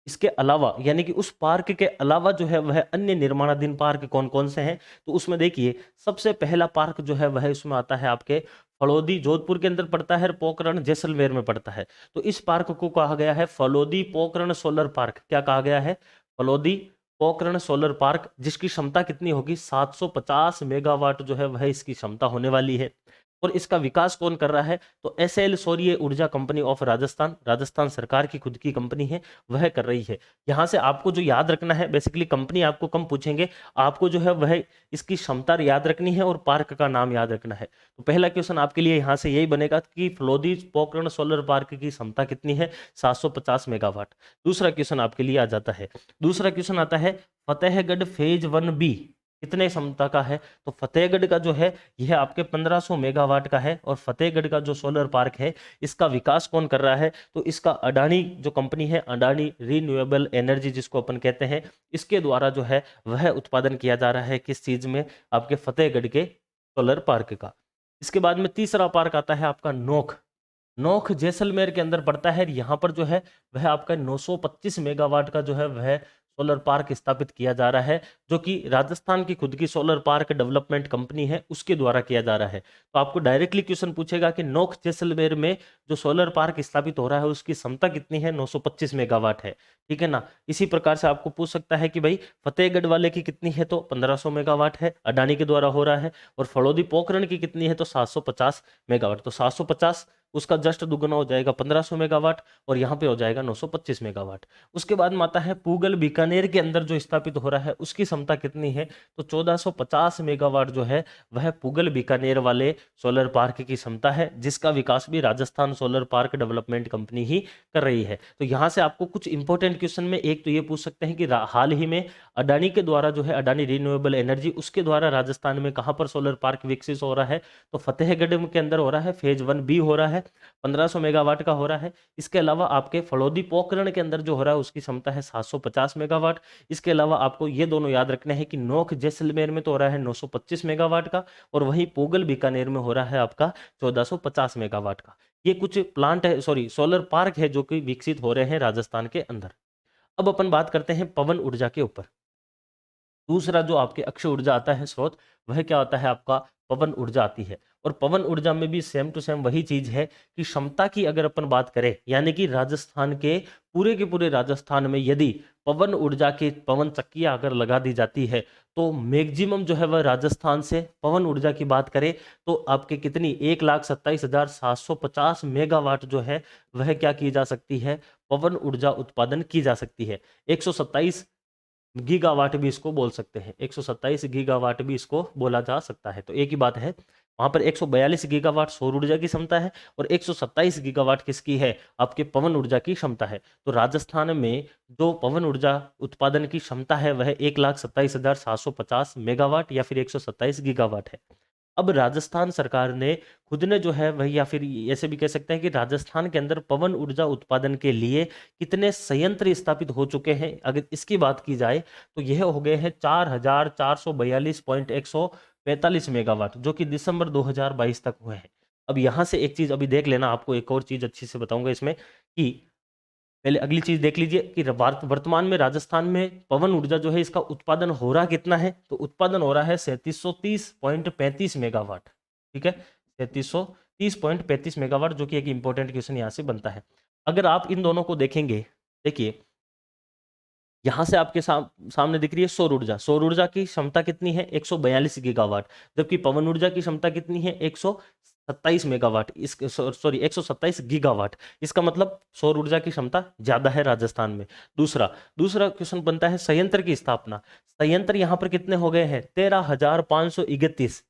इसके अलावा यानी कि उस पार्क के अलावा जो है वह अन्य निर्माणाधीन पार्क कौन कौन से हैं, तो उसमें देखिए सबसे पहला पार्क जो है वह इसमें आता है आपके फलोदी, जोधपुर के अंदर पड़ता है, और पोखरण जैसलमेर में पड़ता है। तो इस पार्क को कहा गया है फलोदी पोखरण सोलर पार्क। क्या कहा गया है, फलोदी पोखरण सोलर पार्क, जिसकी क्षमता कितनी होगी, 750 मेगावाट जो है वह इसकी क्षमता होने वाली है। और इसका विकास कौन कर रहा है, तो एसएल सौर्य ऊर्जा कंपनी ऑफ राजस्थान, राजस्थान सरकार की खुद की कंपनी है, वह कर रही है। यहां से आपको जो याद रखना है, बेसिकली कंपनी आपको कम पूछेंगे, आपको जो है वह इसकी क्षमता याद रखनी है और पार्क का नाम याद रखना है। तो पहला क्वेश्चन आपके लिए यहां से यही बनेगा कि फलोदी पोखरण सोलर पार्क की क्षमता कितनी है, 750 मेगावाट। दूसरा क्वेश्चन आपके लिए आ जाता है, दूसरा क्वेश्चन आता है फतेहगढ़ फेज 1B कितने क्षमता का है, तो फतेहगढ़ का जो है यह आपके 1500 मेगावाट का है। और फतेहगढ़ का जो सोलर पार्क है इसका विकास कौन कर रहा है, तो इसका अडानी जो कंपनी है, अडानी रिन्यूएबल एनर्जी जिसको अपन कहते हैं, इसके द्वारा जो है वह उत्पादन किया जा रहा है। किस चीज में, आपके फतेहगढ़ के सोलर पार्क का। इसके बाद में तीसरा पार्क आता है आपका नोख। नोख जैसलमेर के अंदर पड़ता है। यहाँ पर जो है वह आपका 925 मेगावाट का जो है वह सोलर पार्क स्थापित किया जा रहा है, जो कि राजस्थान की खुद की सोलर पार्क डेवलपमेंट कंपनी है उसके द्वारा किया जा रहा है। तो आपको डायरेक्टली क्वेश्चन पूछेगा कि नोक जैसलमेर में जो सोलर पार्क स्थापित हो रहा है उसकी क्षमता कितनी है, 925 मेगावाट है, ठीक है ना। इसी प्रकार से आपको पूछ सकता है कि भाई फतेहगढ़ वाले की कितनी है, तो 1500 मेगावाट है, अडानी के द्वारा हो रहा है। और फलोदी पोखरण की कितनी है, तो 750 मेगावाट। तो 750 उसका जस्ट दुगना हो जाएगा 1500 मेगावाट, और यहाँ पे हो जाएगा 925 मेगावाट। उसके बाद में आता है पूगल बीकानेर के अंदर जो स्थापित हो रहा है उसकी क्षमता कितनी है, तो 1450 मेगावाट जो है वह पूगल बीकानेर वाले सोलर पार्क की क्षमता है, जिसका विकास भी Rajasthan solar park development company ही कर रही है। तो यहाँ से आपको कुछ इंपॉर्टेंट क्वेश्चन में एक तो ये पूछ सकते हैं कि हाल ही में अडानी के द्वारा जो है, अडानी रिन्यूएबल एनर्जी, उसके द्वारा राजस्थान में कहाँ पर सोलर पार्क विकसित हो रहा है, तो फतेहगढ़ के अंदर हो रहा है, फेज 1B हो रहा है, 1500 मेगावाट का हो रहा है। इसके अलावा आपके फलोदी पोखरण के अंदर जो हो रहा है उसकी क्षमता है 750 मेगावाट। इसके अलावा आपको ये दोनों याद रखने हैं कि नोक जैसलमेर में तो हो रहा है 925 मेगावाट का, और वहीं पूगल बीकानेर में हो रहा है आपका 1450 मेगावाट का। ये कुछ प्लांट है, सॉरी सोलर पार्क है जो कि विकसित हो रहे हैं राजस्थान के अंदर। अब अपन बात करते हैं पवन ऊर्जा के ऊपर। दूसरा जो आपके अक्षय ऊर्जा आता है स्रोत, वह क्या होता है, आपका पवन ऊर्जा आती है। और पवन ऊर्जा में भी सेम टू सेम वही चीज है कि क्षमता की अगर अपन बात करें, यानी कि राजस्थान के पूरे राजस्थान में यदि पवन ऊर्जा की पवन चक्कियां अगर लगा दी जाती है, तो मैक्सिमम जो है वह राजस्थान से पवन ऊर्जा की बात करें तो आपके कितनी 1,27,750 मेगावाट जो है वह क्या की जा सकती है, पवन ऊर्जा उत्पादन की जा सकती है। 127 गीगावाट भी इसको बोल सकते हैं, 127 गीगावाट भी इसको बोला जा सकता है। तो एक ही बात है, वहां पर 142 गीगावाट सौर ऊर्जा की क्षमता है और 127 गीगावाट किसकी है, आपके पवन ऊर्जा की क्षमता है। तो राजस्थान में जो पवन ऊर्जा उत्पादन की क्षमता है वह 1,27,750 मेगावाट या फिर 127 गीगावाट है। अब राजस्थान सरकार ने खुद ने जो है वही, या फिर ऐसे भी कह सकते हैं कि राजस्थान के अंदर पवन ऊर्जा उत्पादन के लिए कितने संयंत्र स्थापित हो चुके हैं, अगर इसकी बात की जाए तो यह हो गए हैं 4,442.145 मेगावाट, जो कि दिसंबर 2022 तक हुए हैं। अब यहां से एक चीज अभी देख लेना, आपको एक और चीज अच्छी से बताऊंगा इसमें कि पहले अगली चीज देख लीजिए कि वर्तमान में राजस्थान में पवन ऊर्जा जो है इसका उत्पादन हो रहा कितना है, तो उत्पादन हो रहा है 3730.35 मेगावाट, ठीक है, 3730.35 मेगावाट, जो कि एक इंपॉर्टेंट क्वेश्चन यहां से बनता है। अगर आप इन दोनों को देखेंगे, देखिए यहां से आपके सामने दिख रही है सौर ऊर्जा, सौर ऊर्जा की क्षमता कितनी है 142 गीगावाट, जबकि पवन ऊर्जा की क्षमता कितनी है 127 मेगावाट, इस सॉरी 127 गीगावाट। इसका मतलब सौर ऊर्जा की क्षमता ज्यादा है राजस्थान में। दूसरा क्वेश्चन बनता है संयंत्र की स्थापना। संयंत्र यहां पर कितने हो गए हैं, 13,531,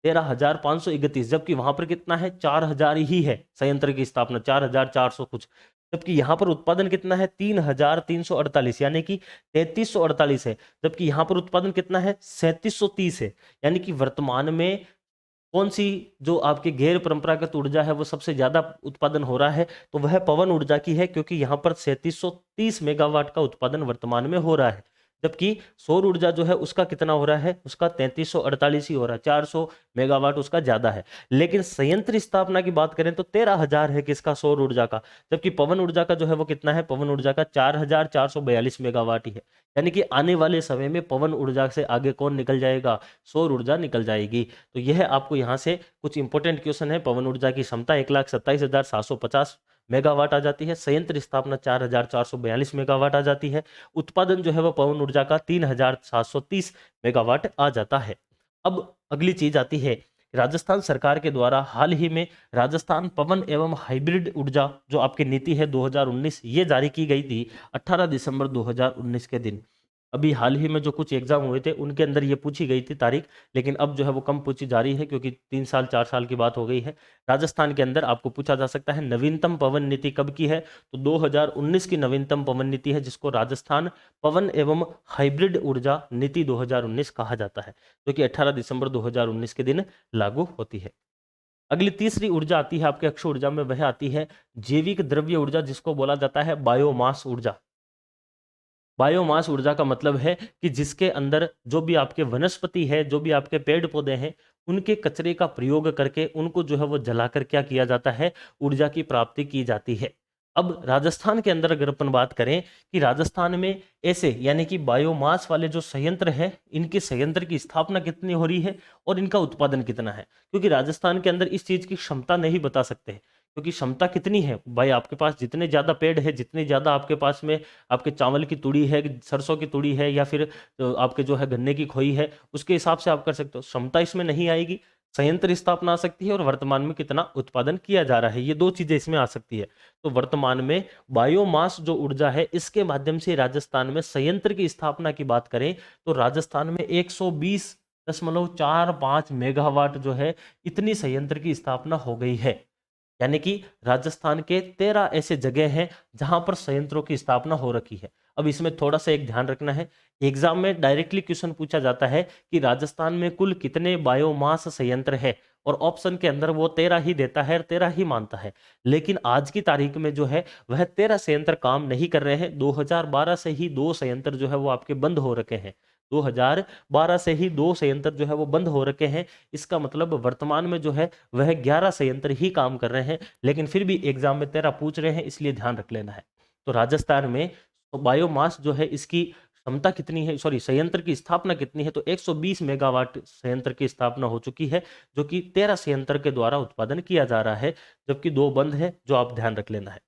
13,531, जबकि वहां पर कितना है 4,000 ही है संयंत्र की स्थापना, 4,400 कुछ। जबकि यहां पर उत्पादन कितना है 3,348, यानी कि 3,348 है, जबकि यहां पर उत्पादन कितना है 3,730 है। यानी कि वर्तमान में कौन सी जो आपके गैर परंपरागत ऊर्जा है वो सबसे ज्यादा उत्पादन हो रहा है, तो वह पवन ऊर्जा की है, क्योंकि यहां पर 3,730 मेगावाट का उत्पादन वर्तमान में हो रहा है। जबकि सौर ऊर्जा जो है उसका कितना हो रहा है, उसका 3,348 ही हो रहा है, 400 मेगावाट उसका ज्यादा है। लेकिन संयंत्र स्थापना की बात करें तो 13,000 है किसका, सौर ऊर्जा का, जबकि पवन ऊर्जा का जो है वो कितना है, पवन ऊर्जा का 4,442 मेगावाट ही है। यानी कि आने वाले समय में पवन ऊर्जा से आगे कौन निकल जाएगा, सौर ऊर्जा निकल जाएगी। तो यह आपको यहाँ से कुछ इंपॉर्टेंट क्वेश्चन है। पवन ऊर्जा की क्षमता 1,27,750 मेगावाट आ जाती है, संयंत्र स्थापना 4,442 मेगावाट आ जाती है, उत्पादन जो है वह पवन ऊर्जा का 3,730 मेगावाट आ जाता है। अब अगली चीज आती है, राजस्थान सरकार के द्वारा हाल ही में राजस्थान पवन एवं हाइब्रिड ऊर्जा जो आपकी नीति है 2019, ये जारी की गई थी 18 दिसंबर 2019 के दिन। अभी हाल ही में जो कुछ एग्जाम हुए थे उनके अंदर ये पूछी गई थी तारीख, लेकिन अब जो है वो कम पूछी जा रही है क्योंकि 3 साल 4 साल की बात हो गई है। राजस्थान के अंदर आपको पूछा जा सकता है नवीनतम पवन नीति कब की है, तो 2019 की नवीनतम पवन नीति है, जिसको राजस्थान पवन एवं हाइब्रिड ऊर्जा नीति 2019 कहा जाता है, जो कि 18 दिसंबर 2019 के दिन लागू होती है। अगली तीसरी ऊर्जा आती है आपके अक्षय ऊर्जा में, वह आती है जैविक द्रव्य ऊर्जा, जिसको बोला जाता है बायोमास ऊर्जा। बायोमास ऊर्जा का मतलब है कि जिसके अंदर जो भी आपके वनस्पति है, जो भी आपके पेड़ पौधे हैं, उनके कचरे का प्रयोग करके उनको जो है वो जलाकर क्या किया जाता है, ऊर्जा की प्राप्ति की जाती है। अब राजस्थान के अंदर अगर अपन बात करें कि राजस्थान में ऐसे यानी कि बायोमास वाले जो संयंत्र है, इनके संयंत्र की स्थापना कितनी हो रही है और इनका उत्पादन कितना है, क्योंकि राजस्थान के अंदर इस चीज की क्षमता नहीं बता सकते, क्योंकि क्षमता कितनी है भाई, आपके पास जितने ज्यादा पेड़ है, जितने ज्यादा आपके पास में आपके चावल की तुड़ी है, सरसों की तुड़ी है, या फिर आपके जो है गन्ने की खोई है, उसके हिसाब से आप कर सकते हो। क्षमता इसमें नहीं आएगी, संयंत्र स्थापना आ सकती है और वर्तमान में कितना उत्पादन किया जा रहा है, ये दो चीजें इसमें आ सकती है। तो वर्तमान में बायोमास जो ऊर्जा है, इसके माध्यम से राजस्थान में संयंत्र की स्थापना की बात करें तो राजस्थान में 120.45 मेगावाट जो है, इतनी संयंत्र की स्थापना हो गई है। यानी कि राजस्थान के 13 ऐसे जगह हैं जहां पर संयंत्रों की स्थापना हो रखी है। अब इसमें थोड़ा सा एक ध्यान रखना है, एग्जाम में डायरेक्टली क्वेश्चन पूछा जाता है कि राजस्थान में कुल कितने बायोमास संयंत्र है, और ऑप्शन के अंदर वो 13 ही देता है, 13 ही मानता है। लेकिन आज की तारीख में जो है वह 13 संयंत्र काम नहीं कर रहे हैं। 2012 से ही 2 संयंत्र जो है वो आपके बंद हो रखे हैं। 2012 से ही 2 संयंत्र जो है वो बंद हो रखे हैं। इसका मतलब वर्तमान में जो है वह 11 संयंत्र ही काम कर रहे हैं, लेकिन फिर भी एग्जाम में 13 पूछ रहे हैं, इसलिए ध्यान रख लेना है। तो राजस्थान में बायोमास जो है, इसकी क्षमता कितनी है, सॉरी संयंत्र की स्थापना कितनी है, तो 120 मेगावाट संयंत्र की स्थापना हो चुकी है, जो कि 13 संयंत्र के द्वारा उत्पादन किया जा रहा है, जबकि 2 बंद है, जो आप ध्यान रख लेना है।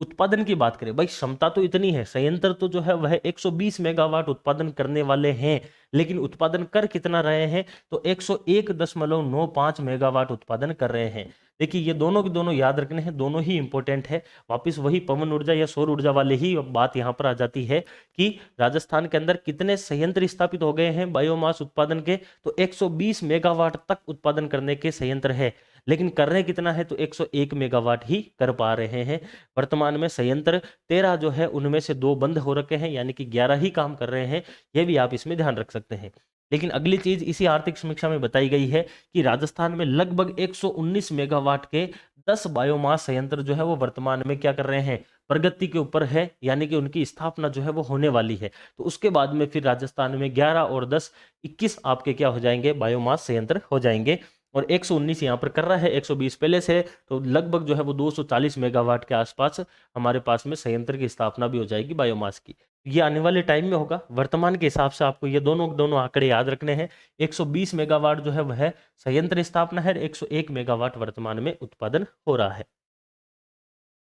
उत्पादन की बात करें भाई, क्षमता तो इतनी है, संयंत्र तो जो है वह 120 मेगावाट उत्पादन करने वाले हैं, लेकिन उत्पादन कर कितना रहे हैं, तो 101.95 मेगावाट उत्पादन कर रहे हैं। देखिए ये दोनों के दोनों याद रखने हैं, दोनों ही इंपॉर्टेंट है। वापिस वही पवन ऊर्जा या सौर ऊर्जा वाले ही बात यहाँ पर आ जाती है कि राजस्थान के अंदर कितने संयंत्र स्थापित हो गए हैं बायोमास उत्पादन के, तो 120 मेगावाट तक उत्पादन करने के संयंत्र है, लेकिन कर रहे कितना है, तो 101 मेगावाट ही कर पा रहे हैं। वर्तमान में संयंत्र 13 जो है उनमें से 2 बंद हो रखे हैं, यानी कि 11 ही काम कर रहे हैं। यह भी आप इसमें ध्यान रख सकते हैं। लेकिन अगली चीज इसी आर्थिक समीक्षा में बताई गई है कि राजस्थान में लगभग 119 मेगावाट के 10 बायोमास संयंत्र जो है वो वर्तमान में क्या कर रहे हैं, प्रगति के ऊपर है, यानी कि उनकी स्थापना जो है वो होने वाली है। तो उसके बाद में फिर राजस्थान में 11 और 10 21 आपके क्या हो जाएंगे, बायोमास संयंत्र हो जाएंगे। और 119 यहाँ पर कर रहा है, 120 पहले से, तो लगभग जो है वो 240 मेगावाट के आसपास हमारे पास में संयंत्र की स्थापना भी हो जाएगी बायोमास की। ये आने वाले टाइम में होगा। वर्तमान के हिसाब से आपको ये दोनों दोनों आंकड़े याद रखने हैं। 120 मेगावाट जो है वह संयंत्र स्थापना है, 101 मेगावाट वर्तमान में उत्पादन हो रहा है।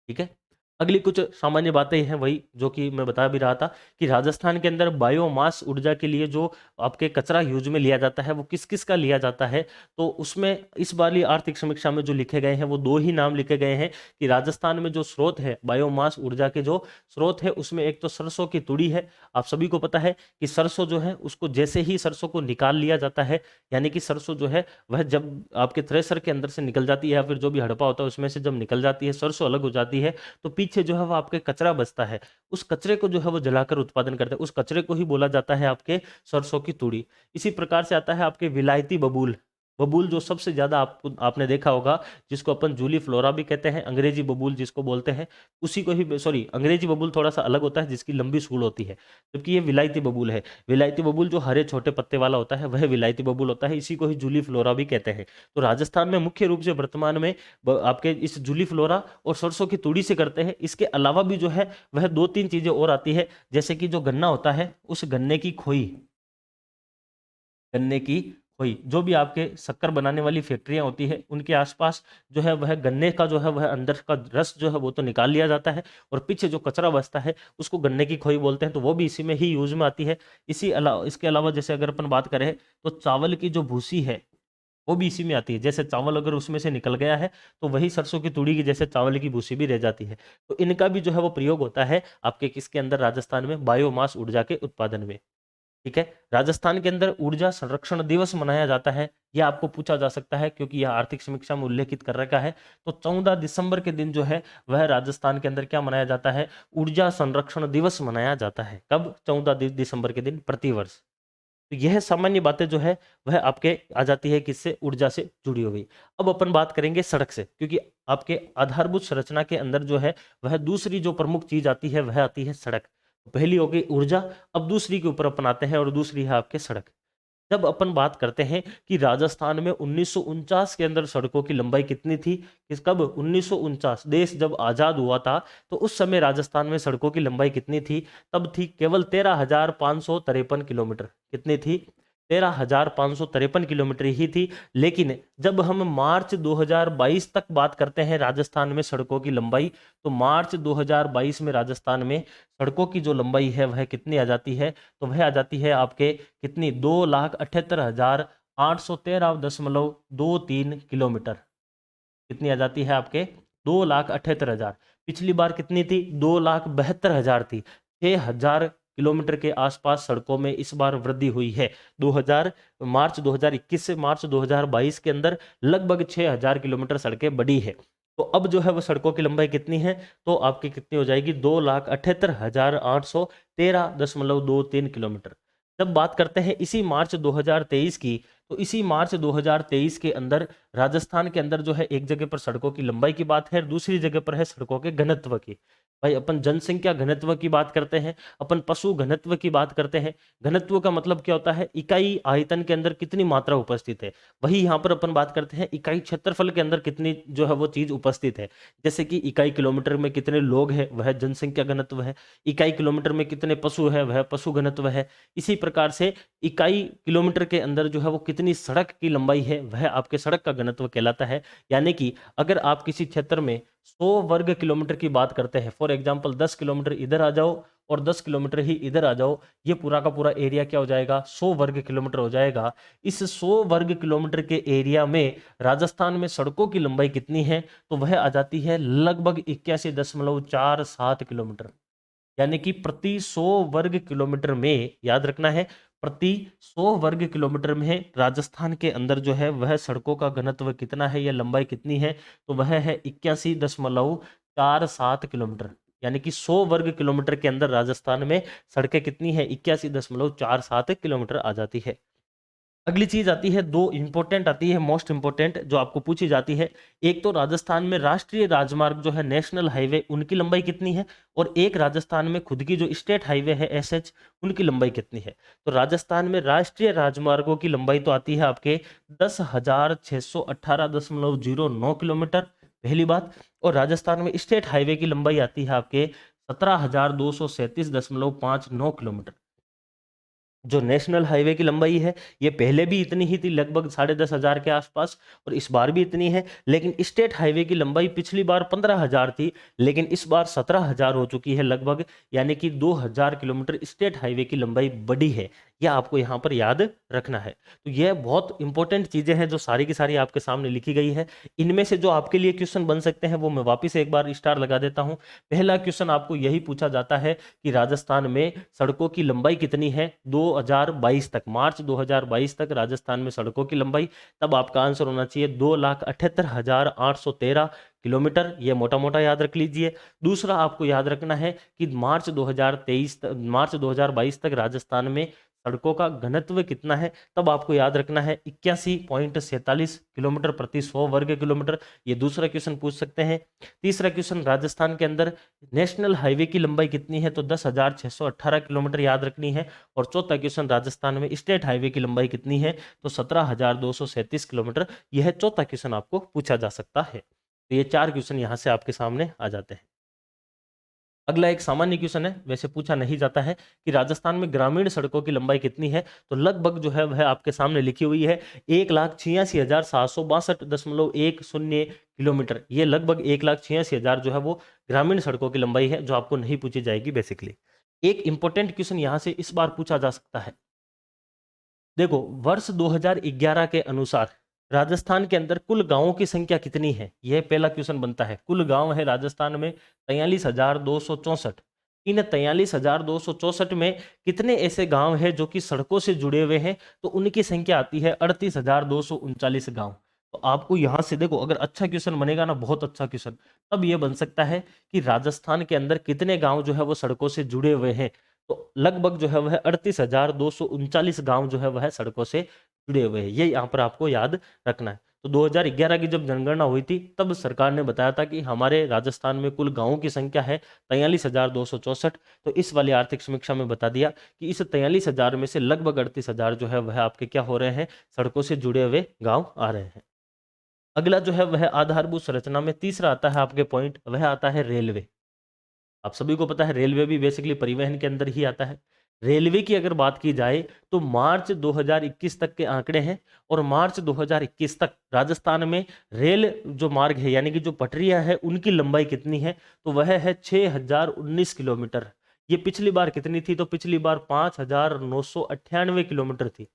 ठीक है, अगली कुछ सामान्य बातें हैं वही जो कि मैं बता भी रहा था कि राजस्थान के अंदर बायोमास ऊर्जा के लिए जो आपके कचरा यूज में लिया जाता है वो किस किस का लिया जाता है, तो उसमें इस वाली आर्थिक समीक्षा में जो लिखे गए हैं वो 2 ही नाम लिखे गए हैं कि राजस्थान में जो स्रोत है बायोमास ऊर्जा के जो स्रोत है उसमें एक तो सरसों की तुड़ी है। आप सभी को पता है कि सरसों जो है उसको जैसे ही सरसों को निकाल लिया जाता है, यानी कि सरसों जो है वह जब आपके थ्रेसर के अंदर से निकल जाती है या फिर जो भी हड़पा होता है उसमें से जब निकल जाती है, सरसों अलग हो जाती है, तो पीछे जो है वो आपके कचरा बचता है। उस कचरे को जो है वो जलाकर उत्पादन करते हैं, उस कचरे को ही बोला जाता है आपके सरसों की तुड़ी। इसी प्रकार से आता है आपके विलायती बबूल। बबूल जो सबसे ज्यादा आपने देखा होगा, जिसको अपन जूली फ्लोरा भी कहते हैं, अंग्रेजी बबूल जिसको बोलते हैं, उसी को ही, सॉरी अंग्रेजी बबूल थोड़ा सा अलग होता है जिसकी लंबी सूंड होती है, जबकि ये विलायती बबूल है। विलायती बबूल जो हरे छोटे पत्ते वाला होता है वह विलायती बबूल होता है, इसी को ही जूली फ्लोरा भी कहते हैं। तो राजस्थान में मुख्य रूप से वर्तमान में आपके इस जूली फ्लोरा और सरसों की तुड़ी से करते हैं। इसके अलावा भी जो है वह 2-3 चीजें और आती है, जैसे कि जो गन्ना होता है उस गन्ने की खोई, गन्ने की खोई, जो भी आपके शक्कर बनाने वाली फैक्ट्रियां होती है उनके आसपास जो है वह गन्ने का जो है वह अंदर का रस जो है वो तो निकाल लिया जाता है, और पीछे जो कचरा बचता है उसको गन्ने की खोई बोलते हैं, तो वो भी इसी में ही यूज में आती है। इसके अलावा जैसे अगर अपन बात करें तो चावल की जो भूसी है वो भी इसी में आती है। जैसे चावल अगर उसमें से निकल गया है तो वही सरसों की तुड़ी की जैसे चावल की भूसी भी रह जाती है। तो इनका भी जो है वो प्रयोग होता है आपके किसके अंदर, राजस्थान में बायोमास ऊर्जा के उत्पादन में। ठीक है, राजस्थान के अंदर ऊर्जा संरक्षण दिवस मनाया जाता है, यह आपको पूछा जा सकता है क्योंकि यह आर्थिक समीक्षा में उल्लेखित कर रखा है। तो 14 दिसंबर के दिन जो है वह राजस्थान के अंदर क्या मनाया जाता है, ऊर्जा संरक्षण दिवस मनाया जाता है। कब, 14 दिसंबर के दिन प्रतिवर्ष। तो यह सामान्य बातें जो है वह आपके आ जाती है किससे, ऊर्जा से जुड़ी हुई। अब अपन बात करेंगे सड़क से, क्योंकि आपके आधारभूत संरचना के अंदर जो है वह दूसरी जो प्रमुख चीज आती है वह आती है सड़क। पहली हो गई ऊर्जा, अब दूसरी के ऊपर अपन आते हैं और दूसरी है आपके सड़क। जब अपन बात करते हैं कि राजस्थान में 1949 के अंदर सड़कों की लंबाई कितनी थी, कब 1949 देश जब आजाद हुआ था, तो उस समय राजस्थान में सड़कों की लंबाई कितनी थी, तब थी केवल 13,553 किलोमीटर। कितनी थी? 13,553 किलोमीटर ही थी। लेकिन जब हम मार्च 2022 तक बात करते हैं राजस्थान में सड़कों की लंबाई, तो मार्च 2022 में राजस्थान में सड़कों की जो लंबाई है वह कितनी आ जाती है, तो वह आ जाती है आपके कितनी, 2,78,813.23 किलोमीटर। कितनी आ जाती है आपके? 2,78,000। पिछली बार कितनी थी? 2,72,000 थी। 6,000 किलोमीटर के आसपास सड़कों में इस बार वृद्धि हुई है। मार्च 2021 से मार्च 2022 के अंदर लगभग 6,000 किलोमीटर सड़कें बढ़ी है। तो अब जो है वो सड़कों की लंबाई कितनी है, तो आपकी कितनी हो जाएगी? 2,78,813.23 किलोमीटर। जब बात करते हैं इसी मार्च 2023 की, तो इसी मार्च 2023 के अंदर राजस्थान के अंदर जो है एक जगह पर सड़कों की लंबाई की बात है, दूसरी जगह पर है सड़कों के घनत्व की। भाई अपन जनसंख्या घनत्व की बात करते हैं, अपन पशु घनत्व की बात करते हैं। घनत्व का मतलब क्या होता है? इकाई आयतन के अंदर कितनी मात्रा उपस्थित है। वही यहाँ पर अपन बात करते हैं इकाई क्षेत्रफल के अंदर कितनी जो है वो चीज उपस्थित है। जैसे कि इकाई किलोमीटर में कितने लोग हैं, वह जनसंख्या घनत्व है। इकाई किलोमीटर में कितने पशु है, वह पशु घनत्व है। इसी प्रकार से इकाई किलोमीटर के अंदर जो है वो कितनी सड़क की लंबाई है, वह आपके सड़क का घनत्व कहलाता है। यानी कि अगर आप किसी क्षेत्र में 100 वर्ग किलोमीटर की बात करते हैं, फॉर एग्जांपल 10 किलोमीटर इधर आ जाओ और 10 किलोमीटर ही इधर आ जाओ, ये पूरा का पूरा एरिया क्या हो जाएगा? 100 वर्ग किलोमीटर हो जाएगा। इस 100 वर्ग किलोमीटर के एरिया में राजस्थान में सड़कों की लंबाई कितनी है, तो वह आ जाती है लगभग 81.47 किलोमीटर। यानी कि प्रति 100 वर्ग किलोमीटर में, याद रखना है, प्रति 100 वर्ग किलोमीटर में राजस्थान के अंदर जो है वह सड़कों का घनत्व कितना है या लंबाई कितनी है, तो वह है 81.47 किलोमीटर। यानी कि 100 वर्ग किलोमीटर के अंदर राजस्थान में सड़कें कितनी है? 81.47 किलोमीटर आ जाती है। अगली चीज आती है, दो इंपॉर्टेंट आती है, मोस्ट इंपॉर्टेंट जो आपको पूछी जाती है। एक तो राजस्थान में राष्ट्रीय राजमार्ग जो है, नेशनल हाईवे, उनकी लंबाई कितनी है, और एक राजस्थान में खुद की जो स्टेट हाईवे है एसएच, उनकी लंबाई कितनी है। तो राजस्थान में राष्ट्रीय राजमार्गों की लंबाई तो आती है आपके 10,618.09 किलोमीटर, पहली बात। और राजस्थान में स्टेट हाईवे की लंबाई आती है आपके 17,237.59 किलोमीटर। जो नेशनल हाईवे की लंबाई है, ये पहले भी इतनी ही थी, लगभग 10,500 के आसपास, और इस बार भी इतनी है। लेकिन स्टेट हाईवे की लंबाई पिछली बार 15,000 थी, लेकिन इस बार 17,000 हो चुकी है लगभग। यानी कि 2,000 किलोमीटर स्टेट हाईवे की लंबाई बढ़ी है। यह आपको यहाँ पर याद रखना है। तो यह बहुत इंपॉर्टेंट चीजें हैं जो सारी की सारी आपके सामने लिखी गई है। इनमें से जो आपके लिए क्वेश्चन बन सकते हैं वो मैं वापिस एक बार स्टार लगा देता हूँ। पहला क्वेश्चन आपको यही पूछा जाता है कि राजस्थान में सड़कों की लंबाई कितनी है 2022 तक, मार्च 2022 तक राजस्थान में सड़कों की लंबाई। तब आपका आंसर होना चाहिए 2,78,813 किलोमीटर। ये मोटा मोटा याद रख लीजिए। दूसरा आपको याद रखना है कि मार्च 2022 तक राजस्थान में सड़कों का घनत्व कितना है। तब आपको याद रखना है 81.47 किलोमीटर प्रति 100 वर्ग किलोमीटर। ये दूसरा क्वेश्चन पूछ सकते हैं। तीसरा क्वेश्चन, राजस्थान के अंदर नेशनल हाईवे की लंबाई कितनी है, तो 10,618 किलोमीटर याद रखनी है। और चौथा क्वेश्चन, राजस्थान में स्टेट हाईवे की लंबाई कितनी है, तो 17,237 किलोमीटर। यह चौथा क्वेश्चन आपको पूछा जा सकता है। तो ये 4 क्वेश्चन यहाँ से आपके सामने आ जाते हैं। अगला एक सामान्य क्वेश्चन है, वैसे पूछा नहीं जाता है कि राजस्थान में ग्रामीण सड़कों की लंबाई कितनी है, तो लगभग जो है वह आपके सामने लिखी हुई है 1,86,762.10 किलोमीटर। ये लगभग 1,86,000 जो है वो ग्रामीण सड़कों की लंबाई है, जो आपको नहीं पूछी जाएगी बेसिकली। एक इंपॉर्टेंट क्वेश्चन यहां से इस बार पूछा जा सकता है। देखो, वर्ष 2011 के अनुसार राजस्थान के अंदर कुल गांवों की संख्या कितनी है, यह पहला क्वेश्चन बनता है। कुल गांव है राजस्थान में 43,264। इन 43,264 में कितने ऐसे गांव हैं जो कि सड़कों से जुड़े हुए हैं, तो उनकी संख्या आती है 38,239 गांव। तो आपको यहां से देखो, अगर अच्छा क्वेश्चन बनेगा ना, बहुत अच्छा क्वेश्चन, तब यह बन सकता है कि राजस्थान के अंदर कितने गांव जो है वो सड़कों से जुड़े हुए हैं। तो लगभग जो है वह 38,239 गांव जो है वह सड़कों से जुड़े हुए हैं। ये यहाँ पर आपको याद रखना है। तो 2011 की जब जनगणना हुई थी तब सरकार ने बताया था कि हमारे राजस्थान में कुल गांवों की संख्या है 43,264। तो इस वाली आर्थिक समीक्षा में बता दिया कि इस 43,000 में से लगभग 38,000 जो है वह आपके क्या हो रहे हैं, सड़कों से जुड़े हुए गांव आ रहे हैं। अगला जो है वह आधारभूत संरचना में तीसरा आता है आपके पॉइंट, वह आता है रेलवे। आप सभी को पता है रेलवे भी बेसिकली परिवहन के अंदर ही आता है। रेलवे की अगर बात की जाए तो मार्च 2021 तक के आंकड़े हैं, और मार्च 2021 तक राजस्थान में रेल जो मार्ग है यानी कि जो पटरियां हैं उनकी लंबाई कितनी है, तो वह है 6019 किलोमीटर। ये पिछली बार कितनी थी, तो पिछली बार 5998 किलोमीटर थी।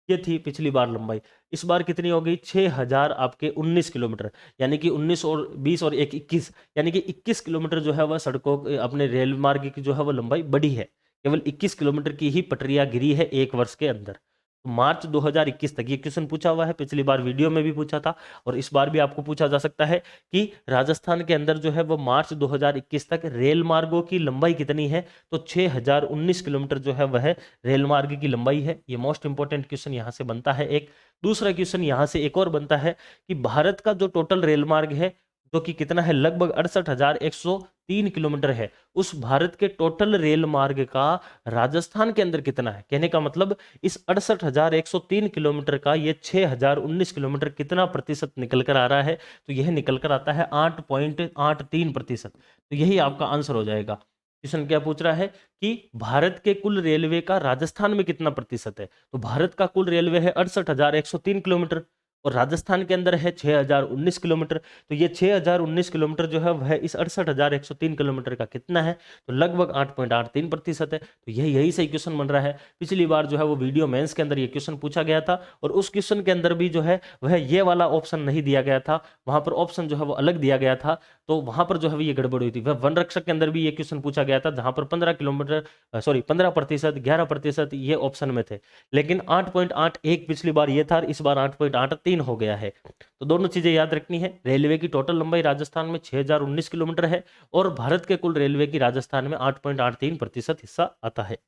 ये थी पिछली बार लंबाई। इस बार कितनी हो गई, 6000 आपके 19 किलोमीटर, यानी कि 19 और 20 और 1 21, यानी कि 21 किलोमीटर जो है वह सड़कों अपने रेल मार्ग की जो है वह लंबाई बढ़ी है। केवल 21 किलोमीटर की ही पटरियां गिरी है एक वर्ष के अंदर। तो मार्च 2021 तक ये क्वेश्चन पूछा हुआ है, पिछली बार वीडियो में भी पूछा था और इस बार भी आपको पूछा जा सकता है कि राजस्थान के अंदर जो है वो मार्च 2021 तक रेल मार्गों की लंबाई कितनी है, तो 6019 किलोमीटर जो है वह रेल मार्ग की लंबाई है। ये मोस्ट इंपॉर्टेंट क्वेश्चन यहाँ से बनता है। एक दूसरा क्वेश्चन यहाँ से एक और बनता है कि भारत का जो टोटल रेल मार्ग है जो कि कितना है, लगभग 68,103 किलोमीटर है, उस भारत के टोटल रेल मार्ग का राजस्थान के अंदर कितना है। कहने का मतलब इस 68,103 किलोमीटर का ये 6019 किलोमीटर कितना प्रतिशत निकल कर आ रहा है, तो यह निकल कर आता है 8.83%। तो यही आपका आंसर हो जाएगा। क्वेश्चन क्या पूछ रहा है कि भारत के कुल रेलवे का राजस्थान में कितना प्रतिशत है, तो भारत का कुल रेलवे है 68,103 किलोमीटर और राजस्थान के अंदर है 6019 किलोमीटर। तो ये 6019 किलोमीटर जो है वह इस 68,103 किलोमीटर का कितना है, तो लगभग 8.83% है। तो यही सही क्वेश्चन बन रहा है। पिछली बार जो है वो वीडियो मेंस के अंदर ये क्वेश्चन पूछा गया था और उस क्वेश्चन के अंदर भी जो है वह ये वाला ऑप्शन नहीं दिया गया था, वहां पर ऑप्शन जो है वो अलग दिया गया था। तो वहां पर जो है ये गड़बड़ हुई थी। वह वन रक्षक के अंदर भी ये क्वेश्चन पूछा गया था जहां पर 15% 11% ये ऑप्शन में थे, लेकिन 8.81 पिछली बार ये था, इस बार 8.83 हो गया है। तो दोनों चीजें याद रखनी है। रेलवे की टोटल लंबाई राजस्थान में 6019 किलोमीटर है और भारत के कुल रेलवे की राजस्थान में 8.83% हिस्सा आता है।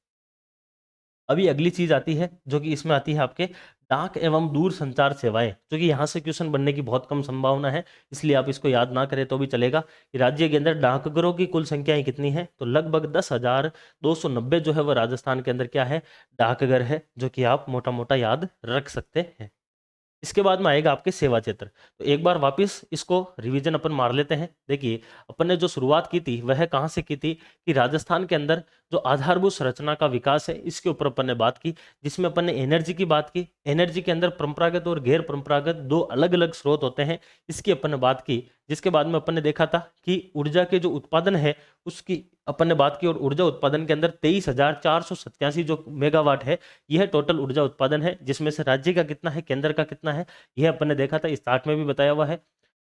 अभी अगली चीज आती है जो कि इसमें आती है आपके डाक एवं दूर संचार सेवाएं, जो कि यहाँ से क्वेश्चन बनने की बहुत कम संभावना है, इसलिए आप इसको याद ना करें तो भी चलेगा कि राज्य के अंदर डाकघरों की कुल संख्याएं कितनी है, तो लगभग 10,290 जो है वह राजस्थान के अंदर क्या है, डाकघर है, जो कि आप मोटा मोटा याद रख सकते हैं। इसके बाद में आएगा आपके सेवा क्षेत्र। तो एक बार वापस इसको रिवीजन अपन मार लेते हैं। देखिए अपन ने जो शुरुआत की थी वह कहाँ से की थी कि राजस्थान के अंदर जो आधारभूत संरचना का विकास है इसके ऊपर अपन ने बात की, जिसमें अपन ने एनर्जी की बात की। एनर्जी के अंदर परंपरागत और गैर परंपरागत दो अलग अलग स्रोत होते हैं, इसकी अपन ने बात की। जिसके बाद में अपन ने देखा था कि ऊर्जा के जो उत्पादन है उसकी अपन ने बात की, और ऊर्जा उत्पादन के अंदर 23,487 जो मेगावाट है यह टोटल ऊर्जा उत्पादन है, जिसमें से राज्य का कितना है, केंद्र का कितना है, यह अपन ने देखा था, इस चार्ट में भी बताया हुआ है।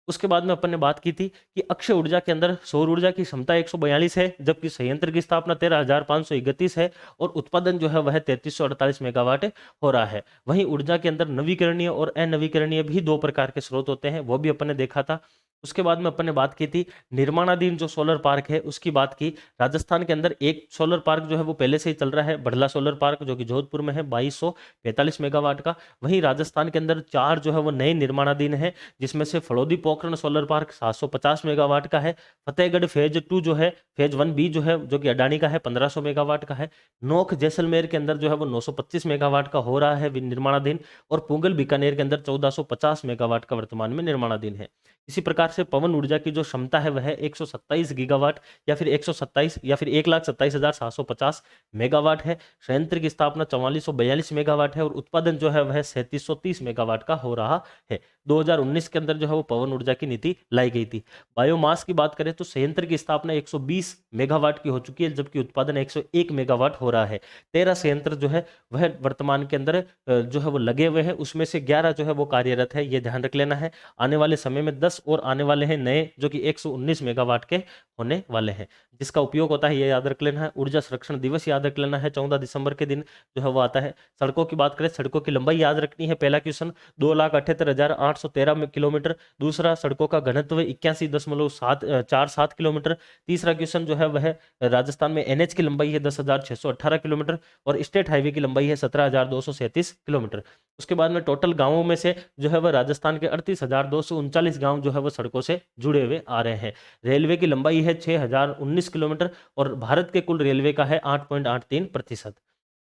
उसके बाद में अपन ने बात की थी कि अक्षय ऊर्जा के अंदर सौर ऊर्जा की क्षमता 142 है, जबकि संयंत्र की स्थापना 13,531 है और उत्पादन जो है वह 3348 मेगावाट हो रहा है। वहीं ऊर्जा के अंदर नवीकरणीय और अनवीकरणीय भी दो प्रकार के स्रोत होते हैं, वो भी अपन ने देखा था। उसके बाद में अपन ने बात की थी निर्माणाधीन जो सोलर पार्क है उसकी बात की। राजस्थान के अंदर एक सोलर पार्क जो है वो पहले से ही चल रहा है, बड़ला सोलर पार्क, जो कि जोधपुर में है, 2245 मेगावाट का। वहीं राजस्थान के अंदर 4 जो है वो नए निर्माणाधीन है, जिसमें से Phalodi Pokhran solar park 750 megawatt का है। फतेहगढ़ फेज 2 जो है, फेज 1B जो है, जो कि अडानी का है, 1500 मेगावाट का है। नोख जैसलमेर के अंदर जो है वो 925 मेगावाट का हो रहा है निर्माणाधीन, और पुंगल बीकानेर के अंदर 1450 मेगावाट का वर्तमान में निर्माणाधीन है। इसी प्रकार से पवन ऊर्जा की जो क्षमता है वह 127 गीगावाट या फिर 127 या फिर 1,27,750 मेगावाट है। संयंत्र की स्थापना 4442 मेगावाट है और उत्पादन जो है वह 3730 मेगावाट का हो रहा है। 2019 के अंदर जो है वो पवन ऊर्जा की नीति लाई गई थी। बायोमास की बात करें तो संयंत्र की स्थापना 120 मेगावाट की हो चुकी है, जबकि उत्पादन 101 मेगावाट हो रहा है। 13 संयंत्र जो है वह वर्तमान के अंदर जो है वो लगे हुए हैं, उसमें से 11 जो है वो कार्यरत है, ये ध्यान रख लेना है। आने वाले समय में 10 और आने वाले हैं नए, जो कि 119 मेगावाट के होने वाले हैं, जिसका उपयोग होता है ये याद रख लेना है। ऊर्जा संरक्षण दिवस याद रख लेना है, 14 दिसंबर के दिन जो है वो आता है। सड़कों की बात करें, सड़कों की लंबाई याद रखनी है। पहला क्वेश्चन 2,78,813 किलोमीटर, दूसरा दूसरा सड़कों का घनत्व 81.47 किलोमीटर। तीसरा क्वेश्चन जो है वह राजस्थान में एनएच की लंबाई है 10,618 किलोमीटर और स्टेट हाईवे की लंबाई है 17,237 किलोमीटर। उसके बाद में टोटल गांवों में से जो है वह राजस्थान के 38,239 गांव जो है वह सड़कों से जुड़े हुए आ रहे हैं। रेलवे की लंबाई है 6,019 किलोमीटर और भारत के कुल रेलवे का है 8.83%।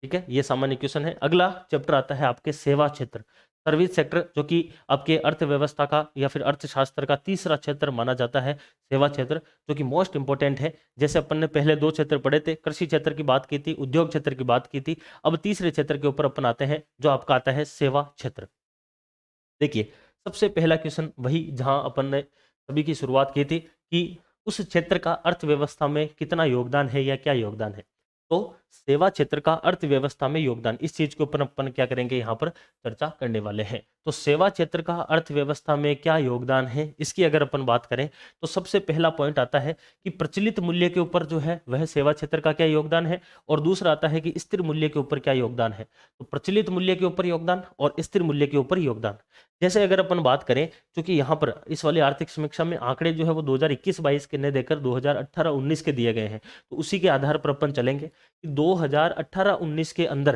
ठीक है, ये सामान्य क्वेश्चन है। अगला चैप्टर आता है आपके सेवा क्षेत्र, सर्विस सेक्टर, जो कि आपके अर्थव्यवस्था का या फिर अर्थशास्त्र का तीसरा क्षेत्र माना जाता है। सेवा क्षेत्र जो कि मोस्ट इंपोर्टेंट है। जैसे अपन ने पहले 2 क्षेत्र पढ़े थे, कृषि क्षेत्र की बात की थी, उद्योग क्षेत्र की बात की थी। अब तीसरे क्षेत्र के ऊपर अपन आते हैं जो आपका आता है सेवा क्षेत्र। देखिए, सबसे पहला क्वेश्चन वही जहां अपन ने सभी की शुरुआत की थी कि उस क्षेत्र का अर्थव्यवस्था में कितना योगदान है या क्या योगदान है। तो सेवा क्षेत्र का अर्थव्यवस्था में योगदान, इस चीज के ऊपर अपन क्या करेंगे, यहाँ पर चर्चा करने वाले हैं। तो सेवा क्षेत्र का अर्थव्यवस्था में क्या योगदान है, इसकी अगर अपन बात करें तो सबसे पहला पॉइंट आता है कि प्रचलित मूल्य के ऊपर जो है वह सेवा क्षेत्र का क्या योगदान है, और दूसरा आता है कि स्थिर मूल्य के ऊपर क्या योगदान है। तो प्रचलित मूल्य के ऊपर योगदान और स्थिर मूल्य के ऊपर योगदान। जैसे अगर अपन बात करें, क्योंकि यहाँ पर इस वाली आर्थिक समीक्षा में आंकड़े जो है वो 2021-22 के न देकर 2018-19 के दिए गए हैं, तो उसी के आधार पर अपन चलेंगे कि 2018-19 के अंदर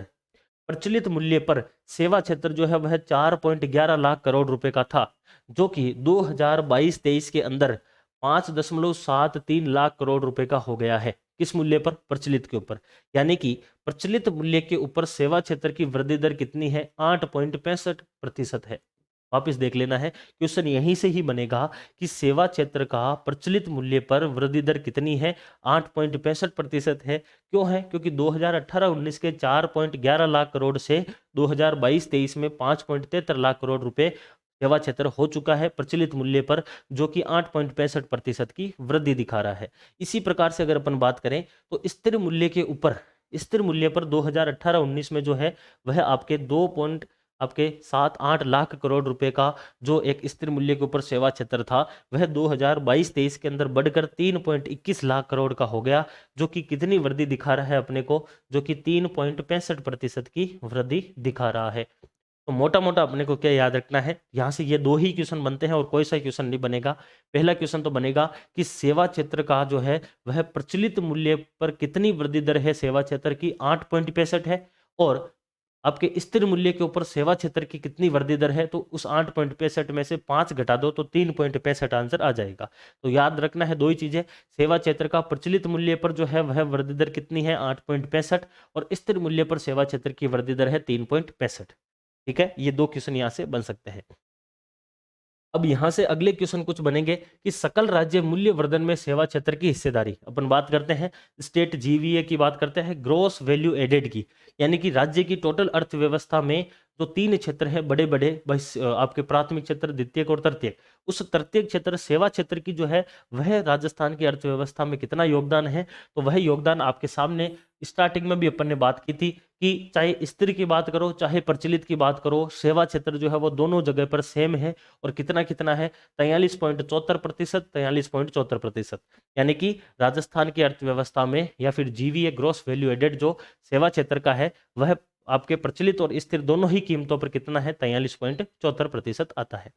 प्रचलित मूल्य पर सेवा क्षेत्र जो है वह 4.11 लाख करोड़ रुपए का था, जो कि 2022-23 के अंदर 5.73 लाख करोड़ रुपए का हो गया है। किस मूल्य पर? प्रचलित के ऊपर। यानी कि प्रचलित मूल्य के ऊपर सेवा क्षेत्र की वृद्धि दर कितनी है? 8.65% है। वापिस देख लेना है, क्वेश्चन यहीं से ही बनेगा कि सेवा क्षेत्र का प्रचलित मूल्य पर वृद्धि दर कितनी है? 8.65% है। क्यों है? क्योंकि 2018-19 के 4.11 लाख करोड़ से 2022-23 में 5.73 लाख करोड़ रुपए सेवा क्षेत्र हो चुका है प्रचलित मूल्य पर, जो कि 8.65% की वृद्धि दिखा रहा है। इसी प्रकार से अगर अपन बात करें तो स्थिर मूल्य के ऊपर, स्थिर मूल्य पर 2018-19 में जो है वह आपके 7-8 लाख करोड़ रुपए का जो एक स्थिर मूल्य के ऊपर सेवा क्षेत्र था, वह 2022-23 के अंदर बढ़कर 3.21 लाख करोड़ का हो गया, जो कि कितनी वृद्धि दिखा रहा है अपने को? जो कि 3.65% की वृद्धि दिखा रहा है। तो मोटा मोटा अपने को क्या याद रखना है, यहाँ से ये 2 ही क्वेश्चन बनते हैं और कोई सा क्वेश्चन नहीं बनेगा। पहला क्वेश्चन तो बनेगा कि सेवा क्षेत्र का जो है वह प्रचलित मूल्य पर कितनी वृद्धि दर है सेवा क्षेत्र की? 8.65 है। और आपके स्थिर मूल्य के ऊपर सेवा क्षेत्र की कितनी वृद्धि दर है? तो उस 8.65 में से 5 घटा दो तो 3.65 आंसर आ जाएगा। तो याद रखना है 2 ही चीजें, सेवा क्षेत्र का प्रचलित मूल्य पर जो है वह वृद्धि दर कितनी है? 8.65, और स्थिर मूल्य पर सेवा क्षेत्र की वृद्धि दर है 3.65। ठीक है, ये 2 क्वेश्चन यहाँ से बन सकते हैं। अब यहां से अगले क्वेश्चन कुछ बनेंगे कि सकल राज्य मूल्य वर्धन में सेवा क्षेत्र की हिस्सेदारी। अपन बात करते हैं स्टेट जीवीए की, बात करते हैं ग्रॉस वैल्यू एडेड की, यानी कि राज्य की टोटल अर्थव्यवस्था में जो 3 क्षेत्र है बड़े बड़े, आपके प्राथमिक क्षेत्र, द्वितीयक और तृतीयक, उस तृतीयक क्षेत्र सेवा क्षेत्र की जो है वह राजस्थान की अर्थव्यवस्था में कितना योगदान है? तो वह योगदान आपके सामने स्टार्टिंग में भी अपन ने बात की थी कि चाहे स्थिर की बात करो चाहे प्रचलित की बात करो, सेवा क्षेत्र जो है वो दोनों जगह पर सेम है। और कितना कितना है? 43.74%, 43.74%। यानी कि राजस्थान की अर्थव्यवस्था में या फिर जीवीए ग्रॉस वैल्यू एडेड जो सेवा क्षेत्र का है वह आपके प्रचलित और स्थिर दोनों ही कीमतों पर कितना है? 43.74% आता है।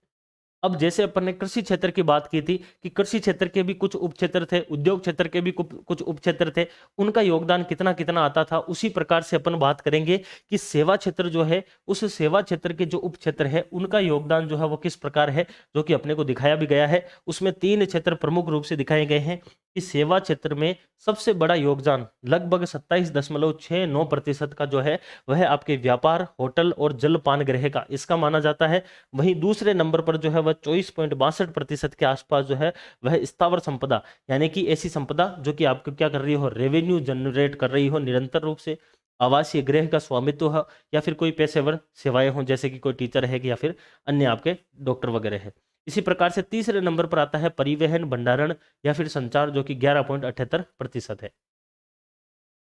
अब जैसे अपन ने कृषि क्षेत्र की बात की थी कि कृषि क्षेत्र के भी कुछ उपक्षेत्र थे, उद्योग क्षेत्र के भी कुछ उपक्षेत्र थे, उनका योगदान कितना कितना आता था, उसी प्रकार से अपन बात करेंगे कि सेवा क्षेत्र जो है उस सेवा क्षेत्र के जो उपक्षेत्र है उनका योगदान जो है वो किस प्रकार है, जो कि अपने को दिखाया भी गया है। उसमें 3 क्षेत्र प्रमुख रूप से दिखाए गए हैं कि सेवा क्षेत्र में सबसे बड़ा योगदान लगभग 27.69% का जो है वह आपके व्यापार, होटल और जलपान गृह का, इसका माना जाता है। वहीं दूसरे नंबर पर जो है वह 24.62% के आसपास जो है वह स्थावर संपदा, यानी कि ऐसी संपदा जो कि आपको क्या कर रही हो? रेवेन्यू जनरेट कर रही हो निरंतर रूप से, आवासीय गृह का स्वामित्व हो या फिर कोई पेशेवर सेवाएं हो, जैसे कि कोई टीचर है या फिर अन्य आपके डॉक्टर वगैरह है। इसी प्रकार से तीसरे नंबर पर आता है परिवहन, भंडारण या फिर संचार, जो कि 11.78% है।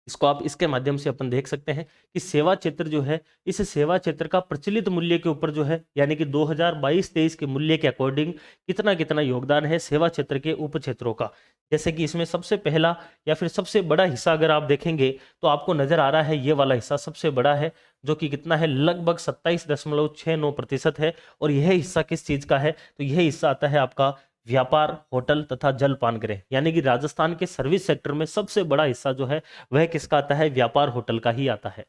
इसको आप इसके माध्यम से अपन देख सकते हैं कि सेवा क्षेत्र जो है, इस सेवा क्षेत्र का प्रचलित मूल्य के ऊपर जो है, यानी कि 2022-23 के मूल्य के अकॉर्डिंग कितना कितना योगदान है सेवा क्षेत्र के उप क्षेत्रों का। जैसे कि इसमें सबसे पहला या फिर सबसे बड़ा हिस्सा अगर आप देखेंगे तो आपको नजर आ रहा है ये वाला हिस्सा सबसे बड़ा है, जो कि कितना है, लगभग 27.69% है। और यह हिस्सा किस चीज का है, तो यह हिस्सा आता है आपका व्यापार, होटल तथा जलपान गृह, यानी कि राजस्थान के सर्विस सेक्टर में सबसे बड़ा हिस्सा जो है वह किसका आता है, व्यापार होटल का ही आता है,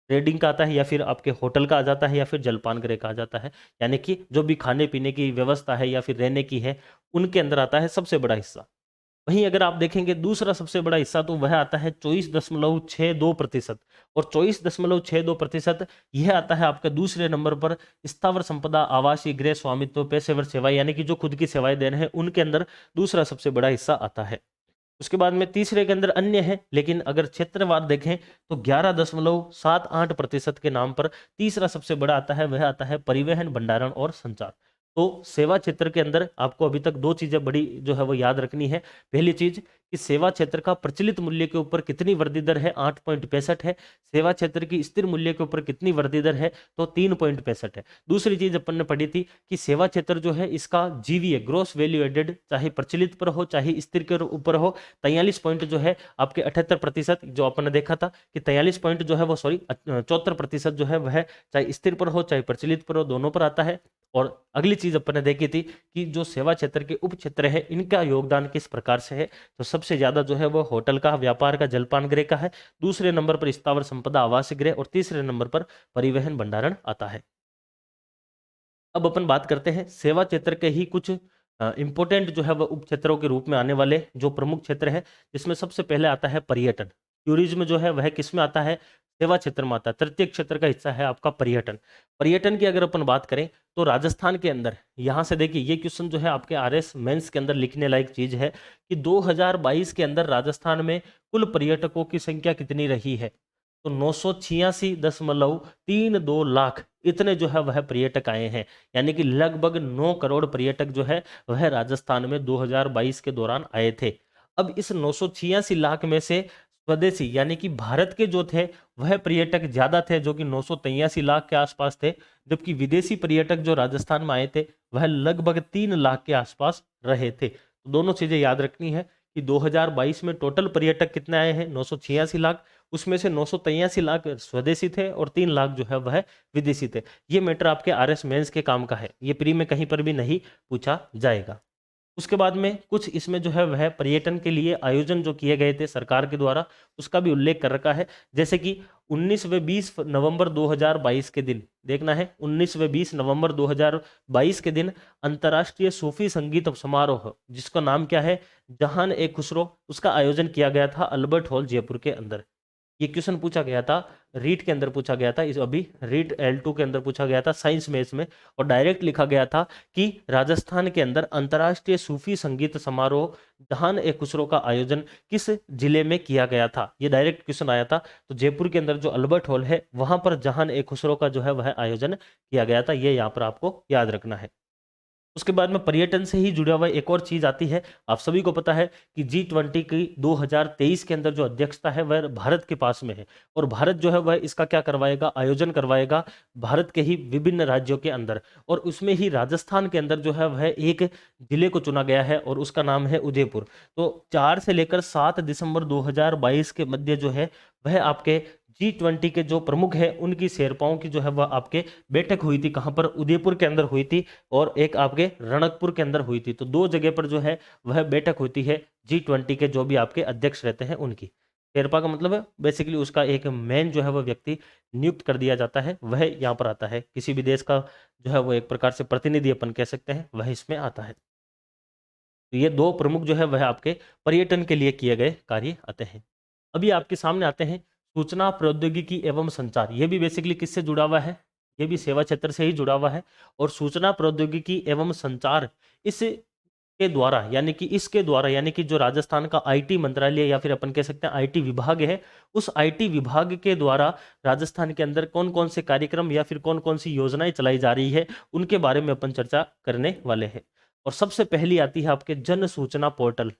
ट्रेडिंग का आता है, या फिर आपके होटल का आ जाता है, या फिर जलपान गृह का आ जाता है। यानी कि जो भी खाने पीने की व्यवस्था है या फिर रहने की है, उनके अंदर आता है सबसे बड़ा हिस्सा। वहीं अगर आप देखेंगे दूसरा सबसे बड़ा हिस्सा, तो वह आता है 24.62%। और 24.62% यह आता है आपका दूसरे नंबर पर स्थावर संपदा, आवासीय गृह, स्वामित्व, पेशेवर सेवाएं, यानी कि जो खुद की सेवाएं दे रहे हैं उनके अंदर दूसरा सबसे बड़ा हिस्सा आता है। उसके बाद में तीसरे के अंदर अन्य है, लेकिन अगर क्षेत्रवार देखें तो 11.78% के नाम पर तीसरा सबसे बड़ा आता है, वह आता है परिवहन, भंडारण और संचार। तो सेवा क्षेत्र के अंदर आपको अभी तक दो चीजें बड़ी जो है वो याद रखनी है। पहली चीज कि सेवा क्षेत्र का प्रचलित मूल्य के ऊपर कितनी वृद्धि दर है, 8.65 है। सेवा क्षेत्र की स्थिर मूल्य के ऊपर कितनी वृद्धि दर है, तो 3.65 है। दूसरी चीज अपन ने पढ़ी थी कि सेवा क्षेत्र जो है इसका जीवीए, ग्रोस वैल्यू एडेड, चाहे प्रचलित पर हो चाहे स्थिर के ऊपर हो, 43 पॉइंट जो है आपके 78%, जो अपन ने देखा था कि 43 पॉइंट जो है वो 74% जो है वह चाहे स्थिर पर हो चाहे प्रचलित पर हो, दोनों पर आता है। और अगली चीज अपन ने देखी थी कि जो सेवा क्षेत्र के उप क्षेत्र है इनका योगदान किस प्रकार से है, तो सबसे ज्यादा जो है वो होटल का, व्यापार का, जलपान गृह का है। दूसरे नंबर पर स्थावर संपदा, आवास गृह, और तीसरे नंबर पर परिवहन, भंडारण आता है। अब अपन बात करते हैं सेवा क्षेत्र के ही कुछ इंपोर्टेंट जो है वह उप क्षेत्रों के रूप में आने वाले जो प्रमुख क्षेत्र है, जिसमें सबसे पहले आता है पर्यटन। टूरिज्म जो है वह किस में आता है, सेवा क्षेत्र में आता है। तृतीय क्षेत्र का हिस्सा है आपका पर्यटन। पर्यटन की अगर अपन बात करें तो राजस्थान के अंदर, यहाँ से देखिए ये क्वेश्चन जो है आपके आरएस मेंस के अंदर लिखने लायक चीज है कि 2022 के अंदर राजस्थान में कुल पर्यटकों की संख्या कितनी रही है, तो 986.32 लाख इतने जो है वह पर्यटक आए हैं। यानी कि लगभग 9 करोड़ पर्यटक जो है वह राजस्थान में 2022 के दौरान आए थे। अब इस 986 लाख में से स्वदेशी यानी कि भारत के जो थे वह पर्यटक ज्यादा थे, जो कि 983 लाख के आसपास थे, जबकि विदेशी पर्यटक जो राजस्थान में आए थे वह लगभग 3 लाख के आसपास रहे थे। तो दोनों चीजें याद रखनी है कि 2022 में टोटल पर्यटक कितने आए हैं, 986 लाख, उसमें से 983 लाख स्वदेशी थे और 3 लाख जो है वह विदेशी थे। ये मैटर आपके आरएस मेंस के काम का है, ये प्री में कहीं पर भी नहीं पूछा जाएगा। उसके बाद में कुछ इसमें जो है वह पर्यटन के लिए आयोजन जो किए गए थे सरकार के द्वारा, उसका भी उल्लेख कर रखा है। जैसे कि 19 व 20 नवंबर 2022 के दिन, देखना है 19 व 20 नवंबर 2022 के दिन अंतर्राष्ट्रीय सूफी संगीत समारोह, जिसका नाम क्या है, जहान ए खुसरो, उसका आयोजन किया गया था अल्बर्ट हॉल जयपुर के अंदर। ये क्वेश्चन पूछा गया था, रीट के अंदर पूछा गया था, इस अभी रीट L2 के अंदर पूछा गया था साइंस में इसमें, और डायरेक्ट लिखा गया था कि राजस्थान के अंदर अंतर्राष्ट्रीय सूफी संगीत समारोह जहान ए खुसरो का आयोजन किस जिले में किया गया था। ये डायरेक्ट क्वेश्चन आया था। तो जयपुर के अंदर जो अल्बर्ट हॉल है वहां पर जहान ए खुसरो का जो है वह आयोजन किया गया था, ये यहाँ पर आपको याद रखना है। उसके बाद में पर्यटन से ही जुड़ा हुआ एक और चीज आती है। आप सभी को पता है कि G20 की 2023 के अंदर जो अध्यक्षता है वह भारत के पास में है, और भारत जो है वह इसका क्या करवाएगा, आयोजन करवाएगा भारत के ही विभिन्न राज्यों के अंदर। और उसमें ही राजस्थान के अंदर जो है वह एक जिले को चुना गया है और उसका नाम है उदयपुर। तो 4 से लेकर 7 दिसंबर 2022 के मध्य जो है वह आपके G20 के जो प्रमुख है उनकी शेरपाओं की जो है वह आपके बैठक हुई थी, कहां पर, उदयपुर के अंदर हुई थी, और एक आपके रणकपुर के अंदर हुई थी। तो 2 जगह पर जो है वह बैठक होती है G20 के जो भी आपके अध्यक्ष रहते हैं उनकी। शेरपा का मतलब है बेसिकली उसका एक मेन जो है वह व्यक्ति नियुक्त कर दिया जाता है, वह यहाँ पर आता है। किसी भी देश का जो है वो एक प्रकार से प्रतिनिधि अपन कह सकते हैं, वह इसमें आता है। तो ये 2 प्रमुख जो है वह आपके पर्यटन के लिए किए गए कार्य आते हैं। अभी आपके सामने आते हैं सूचना प्रौद्योगिकी एवं संचार। ये भी बेसिकली किससे जुड़ा हुआ है, ये भी सेवा क्षेत्र से ही जुड़ा हुआ है। और सूचना प्रौद्योगिकी एवं संचार इसके द्वारा यानी कि इसके द्वारा यानी कि जो राजस्थान का आईटी मंत्रालय या फिर अपन कह सकते हैं आईटी विभाग है, उस आईटी विभाग के द्वारा राजस्थान के अंदर कौन कौन से कार्यक्रम या फिर कौन कौन सी योजनाएं चलाई जा रही है उनके बारे में अपन चर्चा करने वाले हैं। और सबसे पहली आती है आपके जन सूचना पोर्टल।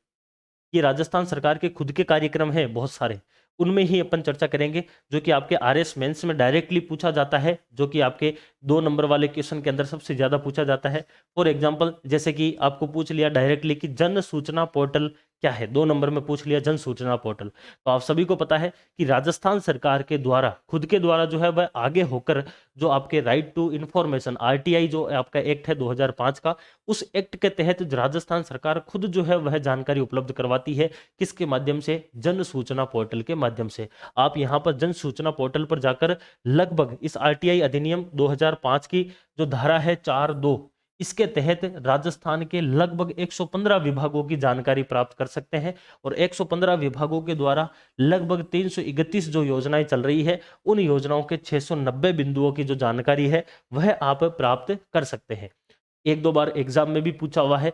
ये राजस्थान सरकार के खुद के कार्यक्रम हैं बहुत सारे, उनमें ही अपन चर्चा करेंगे, जो कि आपके आरएस मेंस में डायरेक्टली पूछा जाता है, जो कि आपके 2 नंबर वाले क्वेश्चन के अंदर सबसे ज्यादा पूछा जाता है। फॉर एग्जाम्पल, जैसे कि आपको पूछ लिया डायरेक्टली कि जन सूचना पोर्टल क्या है, 2 नंबर में पूछ लिया जन सूचना पोर्टल। तो आप सभी को पता है कि राजस्थान सरकार के द्वारा, खुद के द्वारा जो है वह आगे होकर जो आपके राइट टू इंफॉर्मेशन आरटीआई जो आपका एक्ट है 2005 का, उस एक्ट के तहत राजस्थान सरकार खुद जो है वह जानकारी उपलब्ध करवाती है। किसके माध्यम से? जन सूचना पोर्टल के माध्यम से। आप यहां पर जन सूचना पोर्टल पर जाकर लगभग इस आरटीआई अधिनियम 2005 की जो धारा है 4(2), इसके तहत राजस्थान के लगभग 115 विभागों की जानकारी प्राप्त कर सकते हैं। और 115 विभागों के द्वारा लगभग 331 जो योजनाएं चल रही है, उन योजनाओं के 690 बिंदुओं की जो जानकारी है वह आप प्राप्त कर सकते हैं। एक दो बार एग्जाम में भी पूछा हुआ है,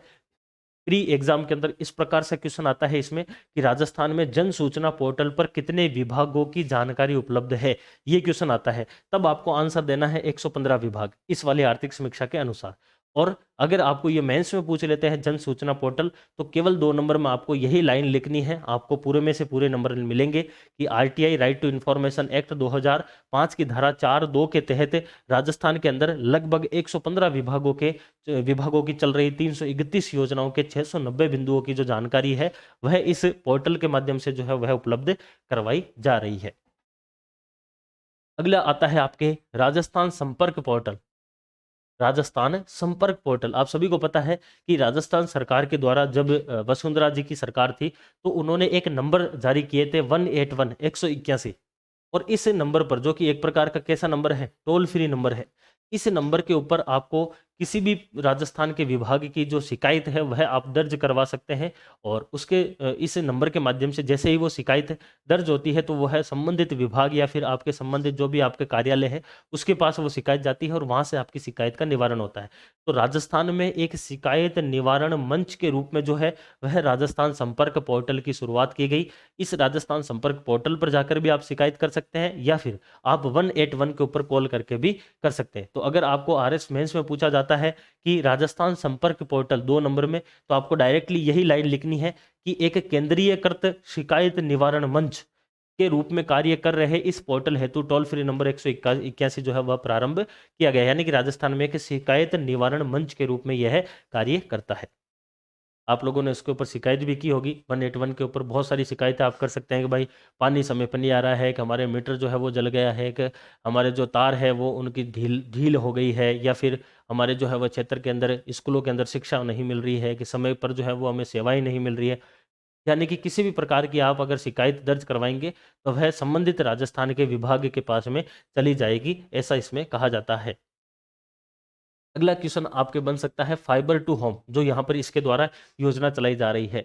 प्री एग्जाम के अंदर इस प्रकार से क्वेश्चन आता है इसमें कि राजस्थान में जन सूचना पोर्टल पर कितने विभागों की जानकारी उपलब्ध है, ये क्वेश्चन आता है। तब आपको आंसर देना है 115 विभाग, इस वाली आर्थिक समीक्षा के अनुसार। और अगर आपको ये मेंस में पूछ लेते हैं जन सूचना पोर्टल, तो केवल 2 नंबर में आपको यही लाइन लिखनी है, आपको पूरे में से पूरे नंबर मिलेंगे कि RTI right to information act 2005 की धारा 4(2) के तहत राजस्थान के अंदर लगभग 115 विभागों की चल रही 331 योजनाओं के 690 बिंदुओं की जो जानकारी है वह इस पोर्टल के माध्यम से जो है वह उपलब्ध करवाई जा रही है। अगला आता है आपके राजस्थान संपर्क पोर्टल। राजस्थान संपर्क पोर्टल, आप सभी को पता है कि राजस्थान सरकार के द्वारा जब वसुंधरा जी की सरकार थी, तो उन्होंने एक नंबर जारी किए थे 181 181। और इस नंबर पर, जो कि एक प्रकार का कैसा नंबर है, टोल फ्री नंबर है, इस नंबर के ऊपर आपको किसी भी राजस्थान के विभाग की जो शिकायत है वह आप दर्ज करवा सकते हैं। और उसके इस नंबर के माध्यम से जैसे ही वो शिकायत दर्ज होती है, तो वह संबंधित विभाग या फिर आपके संबंधित जो भी आपके कार्यालय है उसके पास वो शिकायत जाती है और वहां से आपकी शिकायत का निवारण होता है। तो राजस्थान में एक शिकायत निवारण मंच के रूप में जो है वह राजस्थान संपर्क पोर्टल की शुरुआत की गई। इस राजस्थान संपर्क पोर्टल पर जाकर भी आप शिकायत कर सकते हैं, या फिर आप 181 के ऊपर कॉल करके भी कर सकते हैं। तो अगर आपको आरएस मेंस में पूछा जाता है कि राजस्थान संपर्क पोर्टल 2 नंबर में, तो आपको डायरेक्टली यही लाइन लिखनी है कि एक केंद्रीयकृत शिकायत निवारण मंच के रूप में कार्य कर रहे इस पोर्टल हेतु टोल फ्री नंबर 181 जो है वह प्रारंभ किया गया। यानी कि राजस्थान में एक शिकायत निवारण मंच के रूप में यह कार्य करता है। आप लोगों ने इसके ऊपर शिकायत भी की होगी, 181 के ऊपर बहुत सारी शिकायतें आप कर सकते हैं कि भाई पानी समय पर नहीं आ रहा है, कि हमारे मीटर जो है वो जल गया है, कि हमारे जो तार है वो उनकी ढील ढील हो गई है, या फिर हमारे जो है वह क्षेत्र के अंदर स्कूलों के अंदर शिक्षा नहीं मिल रही है, कि समय पर जो है वो हमें सेवाएं नहीं मिल रही है। यानी कि किसी भी प्रकार की आप अगर शिकायत दर्ज करवाएंगे तो वह संबंधित राजस्थान के विभाग के पास में चली जाएगी, ऐसा इसमें कहा जाता है। अगला क्वेश्चन आपके बन सकता है फाइबर टू होम, जो यहाँ पर इसके द्वारा योजना चलाई जा रही है।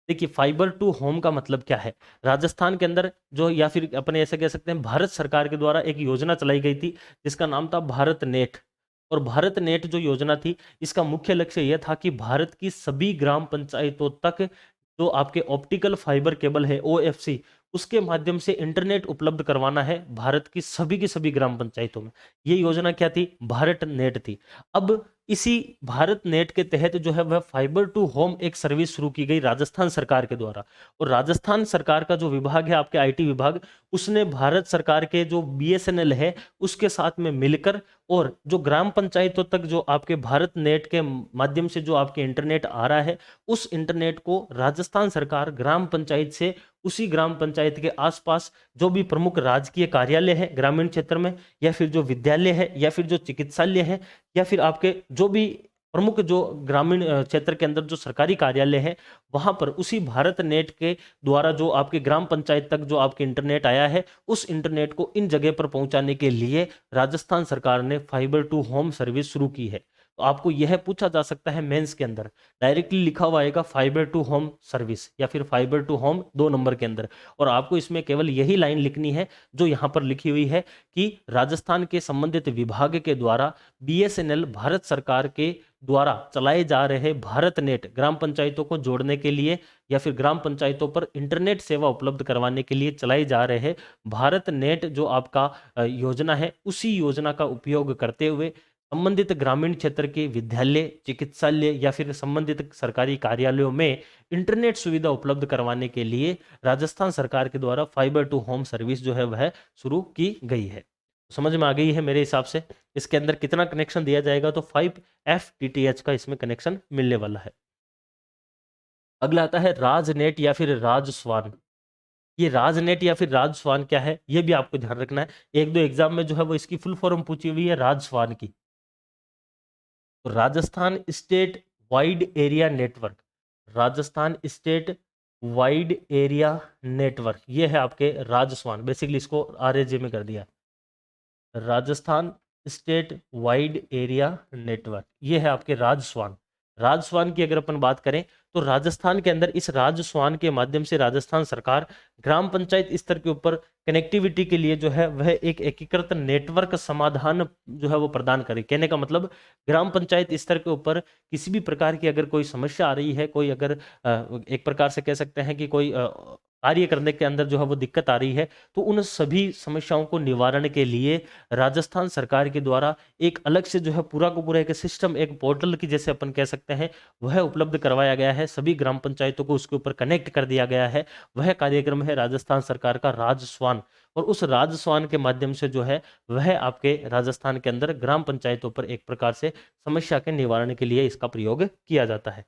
देखिए, फाइबर टू होम का मतलब क्या है? राजस्थान के अंदर जो, या फिर अपने ऐसे कह सकते हैं, भारत सरकार के द्वारा एक योजना चलाई गई थी जिसका नाम था भारत नेट। और भारत नेट जो योजना थी, इसका मुख्य लक्ष्य यह था कि भारत की सभी ग्राम पंचायतों तक जो आपके ऑप्टिकल फाइबर केबल है ओएफसी, उसके माध्यम से इंटरनेट उपलब्ध करवाना है भारत की सभी ग्राम पंचायतों में। ये योजना क्या थी? भारत नेट थी। अब इसी भारत नेट के तहत जो है वह फाइबर टू होम एक सर्विस शुरू की गई राजस्थान सरकार के द्वारा। और राजस्थान सरकार का जो विभाग है आपके आईटी विभाग, उसने भारत सरकार के जो बीएसएनएल है उसके साथ में मिलकर, और जो ग्राम पंचायतों तक जो आपके भारत नेट के माध्यम से जो आपके इंटरनेट आ रहा है, उस इंटरनेट को राजस्थान सरकार ग्राम पंचायत से, उसी ग्राम पंचायत के आसपास जो भी प्रमुख राजकीय कार्यालय है ग्रामीण क्षेत्र में, या फिर जो विद्यालय है, या फिर जो चिकित्सालय है, या फिर आपके जो भी प्रमुख जो ग्रामीण क्षेत्र के अंदर जो सरकारी कार्यालय है, वहां पर उसी भारत नेट के द्वारा जो आपके ग्राम पंचायत तक जो आपके इंटरनेट आया है, उस इंटरनेट को इन जगह पर पहुंचाने के लिए राजस्थान सरकार ने फाइबर टू होम सर्विस शुरू की है। तो आपको यह पूछा जा सकता है मेंस के अंदर, डायरेक्टली लिखा हुआ आएगा फाइबर टू होम सर्विस या फिर फाइबर टू होम 2 नंबर के अंदर, और आपको इसमें केवल यही लाइन लिखनी है जो यहाँ पर लिखी हुई है कि राजस्थान के संबंधित विभाग के द्वारा बीएसएनएल भारत सरकार के द्वारा चलाए जा रहे भारत नेट ग्राम पंचायतों को जोड़ने के लिए, या फिर ग्राम पंचायतों पर इंटरनेट सेवा उपलब्ध करवाने के लिए चलाए जा रहे भारत नेट जो आपका योजना है, उसी योजना का उपयोग करते हुए संबंधित ग्रामीण क्षेत्र के विद्यालय, चिकित्सालय या फिर संबंधित सरकारी कार्यालयों में इंटरनेट सुविधा उपलब्ध करवाने के लिए राजस्थान सरकार के द्वारा फाइबर टू होम सर्विस जो है वह शुरू की गई है। समझ में आ गई है मेरे हिसाब से। इसके अंदर कितना कनेक्शन दिया जाएगा, तो 5 FTTH का इसमें कनेक्शन मिलने वाला है। अगला आता है राजनेट या फिर राजस्वान। ये राजनेट या फिर राजस्वान क्या है, ये भी आपको ध्यान रखना है। एक दो एग्जाम में जो है वो इसकी फुल फॉर्म पूछी हुई है राजस्वान की। तो Rajasthan state wide area network, Rajasthan state wide area network, ये है आपके राजस्वान। बेसिकली इसको RAJ में कर दिया, Rajasthan state wide area network, ये है आपके राजस्वान। राजस्वान की अगर अपन बात करें तो राजस्थान के अंदर इस राजस्वान के माध्यम से राजस्थान सरकार ग्राम पंचायत स्तर के ऊपर कनेक्टिविटी के लिए जो है वह एक एकीकृत नेटवर्क समाधान जो है वो प्रदान करे। कहने का मतलब ग्राम पंचायत स्तर के ऊपर किसी भी प्रकार की अगर कोई समस्या आ रही है, कोई अगर एक प्रकार से कह सकते हैं कि कोई कार्य करने के अंदर जो है वो दिक्कत आ रही है, तो उन सभी समस्याओं को निवारण के लिए राजस्थान सरकार के द्वारा एक अलग से जो है पूरा का पूरा एक सिस्टम, एक पोर्टल की जैसे अपन कह सकते हैं, वह उपलब्ध करवाया गया है। सभी ग्राम पंचायतों को उसके ऊपर कनेक्ट कर दिया गया है। वह कार्यक्रम है राजस्थान सरकार का राजस्वान। और उस राजस्वान के माध्यम से जो है वह आपके राजस्थान के अंदर ग्राम पंचायतों पर एक प्रकार से समस्या के निवारण के लिए इसका प्रयोग किया जाता है।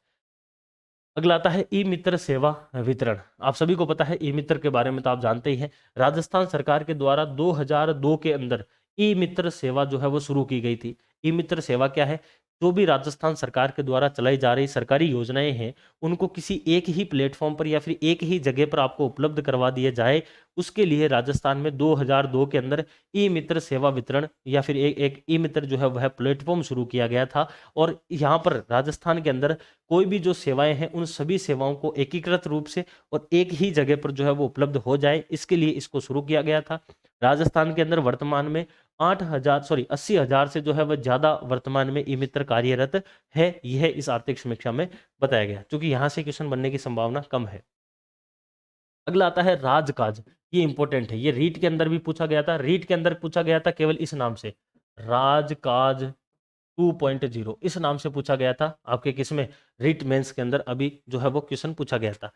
अगला आता है ई मित्र सेवा वितरण। आप सभी को पता है ई मित्र के बारे में तो आप जानते ही हैं। राजस्थान सरकार के द्वारा 2002 के अंदर ई मित्र सेवा जो है वो शुरू की गई थी। ई मित्र सेवा क्या है, जो भी राजस्थान सरकार के द्वारा चलाई जा रही सरकारी योजनाएं हैं उनको किसी एक ही प्लेटफॉर्म पर या फिर एक ही जगह पर आपको उपलब्ध करवा दिया जाए, उसके लिए राजस्थान में 2002 के अंदर ई मित्र सेवा वितरण या फिर एक ई मित्र जो है वह प्लेटफॉर्म शुरू किया गया था। और यहाँ पर राजस्थान के अंदर कोई भी जो सेवाएं हैं उन सभी सेवाओं को एकीकृत रूप से और एक ही जगह पर जो है वो उपलब्ध हो जाए, इसके लिए इसको शुरू किया गया था। राजस्थान के अंदर वर्तमान में 80,000 से जो है वह ज्यादा वर्तमान में ई मित्र कार्यरत है। यह इस आर्थिक समीक्षा में बताया गया, क्योंकि यहाँ से क्वेश्चन बनने की संभावना कम है। अगला आता है राजकाज। ये इंपॉर्टेंट है, ये रीट के अंदर भी पूछा गया था। रीट के अंदर पूछा गया था केवल इस नाम से, राजकाज 2.0 इस नाम से पूछा गया था। आपके किसमें, रीट मेंस के अंदर अभी जो है वो क्वेश्चन पूछा गया था।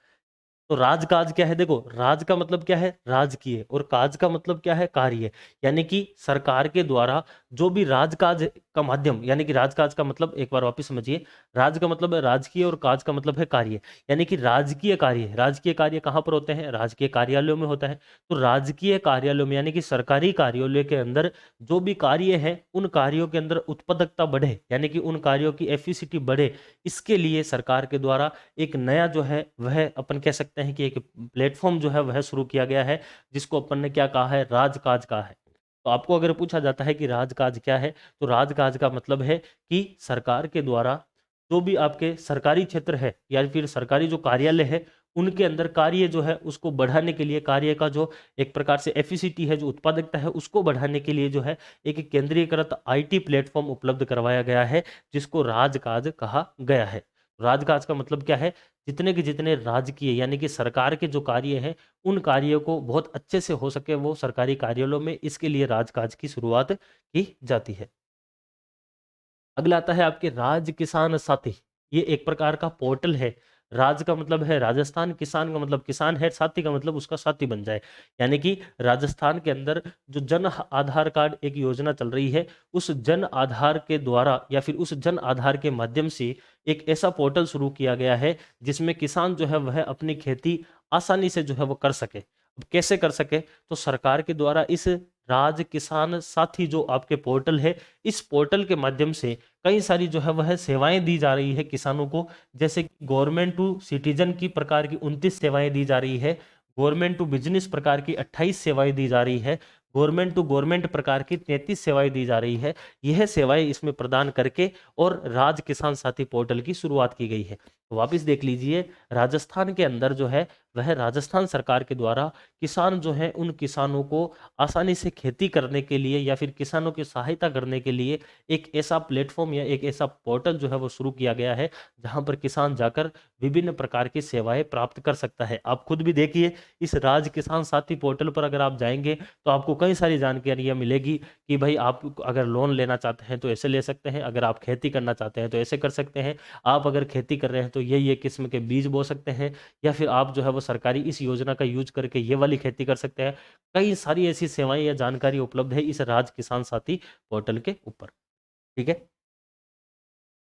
तो राजकाज क्या है, देखो राज का मतलब क्या है, राजकीय, और काज का मतलब क्या है, कार्य। यानी कि सरकार के द्वारा जो भी राजकाज का माध्यम, यानी कि राजकाज का मतलब एक बार वापस समझिए, राज का मतलब है राजकीय और काज का मतलब है कार्य। यानी कि राजकीय कार्य, राजकीय कार्य कहाँ पर होते हैं, राजकीय कार्यालयों में होता है। तो राजकीय कार्यालयों में यानी कि सरकारी कार्यालय के अंदर जो भी कार्य है उन कार्यों के अंदर उत्पादकता बढ़े, यानी कि उन कार्यों की एफिशिएंसी बढ़े, इसके लिए सरकार के द्वारा एक नया जो है वह अपन कह सकते हैं कि एक प्लेटफॉर्म जो है वह शुरू किया गया है, जिसको अपन ने क्या कहा है, राजकाज कहा है। तो आपको अगर पूछा जाता है कि राजकाज क्या है, तो राजकाज का मतलब है कि सरकार के द्वारा जो भी आपके सरकारी क्षेत्र है या फिर सरकारी जो कार्यालय है उनके अंदर कार्य जो है उसको बढ़ाने के लिए, कार्य का जो एक प्रकार से एफिशिएंसी है, जो उत्पादकता है, उसको बढ़ाने के लिए जो है एक केंद्रीयकृत IT प्लेटफॉर्म उपलब्ध करवाया गया है, जिसको राजकाज कहा गया है। राजकाज का मतलब क्या है, जितने के जितने राजकीय यानी कि सरकार के जो कार्य हैं उन कार्यों को बहुत अच्छे से हो सके वो सरकारी कार्यालयों में, इसके लिए राजकाज की शुरुआत की जाती है। अगला आता है आपके राज किसान साथी। ये एक प्रकार का पोर्टल है। राज का मतलब है राजस्थान, किसान का मतलब किसान है, साथी का मतलब उसका साथी बन जाए। यानी कि राजस्थान के अंदर जो जन आधार कार्ड एक योजना चल रही है, उस जन आधार के द्वारा या फिर उस जन आधार के माध्यम से एक ऐसा पोर्टल शुरू किया गया है जिसमें किसान जो है वह अपनी खेती आसानी से जो है वो कर सके। अब कैसे कर सके, तो सरकार के द्वारा इस राज किसान साथी जो आपके पोर्टल है, इस पोर्टल के माध्यम से कई सारी जो है वह सेवाएं दी जा रही है किसानों को। जैसे गवर्नमेंट टू सिटीजन की प्रकार की 29 सेवाएं दी जा रही है, गवर्नमेंट टू बिजनेस प्रकार की 28 सेवाएं दी जा रही है, गवर्नमेंट टू गवर्नमेंट प्रकार की 33 सेवाएं दी जा रही है। यह सेवाएं इसमें प्रदान करके और राज किसान साथी पोर्टल की शुरुआत की गई है। वापिस देख लीजिए, राजस्थान के अंदर जो है वह राजस्थान सरकार के द्वारा किसान जो है उन किसानों को आसानी से खेती करने के लिए या फिर किसानों की सहायता करने के लिए एक ऐसा प्लेटफॉर्म या एक ऐसा पोर्टल जो है वो शुरू किया गया है जहां पर किसान जाकर विभिन्न प्रकार की सेवाएं प्राप्त कर सकता है। आप खुद भी देखिए, इस राज किसान साथी पोर्टल पर अगर आप जाएंगे तो आपको कई सारी जानकारियां मिलेगी कि भाई आप अगर लोन लेना चाहते हैं तो ऐसे ले सकते हैं, अगर आप खेती करना चाहते हैं तो ऐसे कर सकते हैं, आप अगर खेती कर रहे हैं तो ये किस्म के बीज बो सकते हैं, या फिर आप जो है वो सरकारी इस योजना का यूज करके ये वाली खेती कर सकते हैं। कई सारी ऐसी सेवाएं या जानकारी उपलब्ध है इस राज किसान साथी पोर्टल के ऊपर। ठीक है,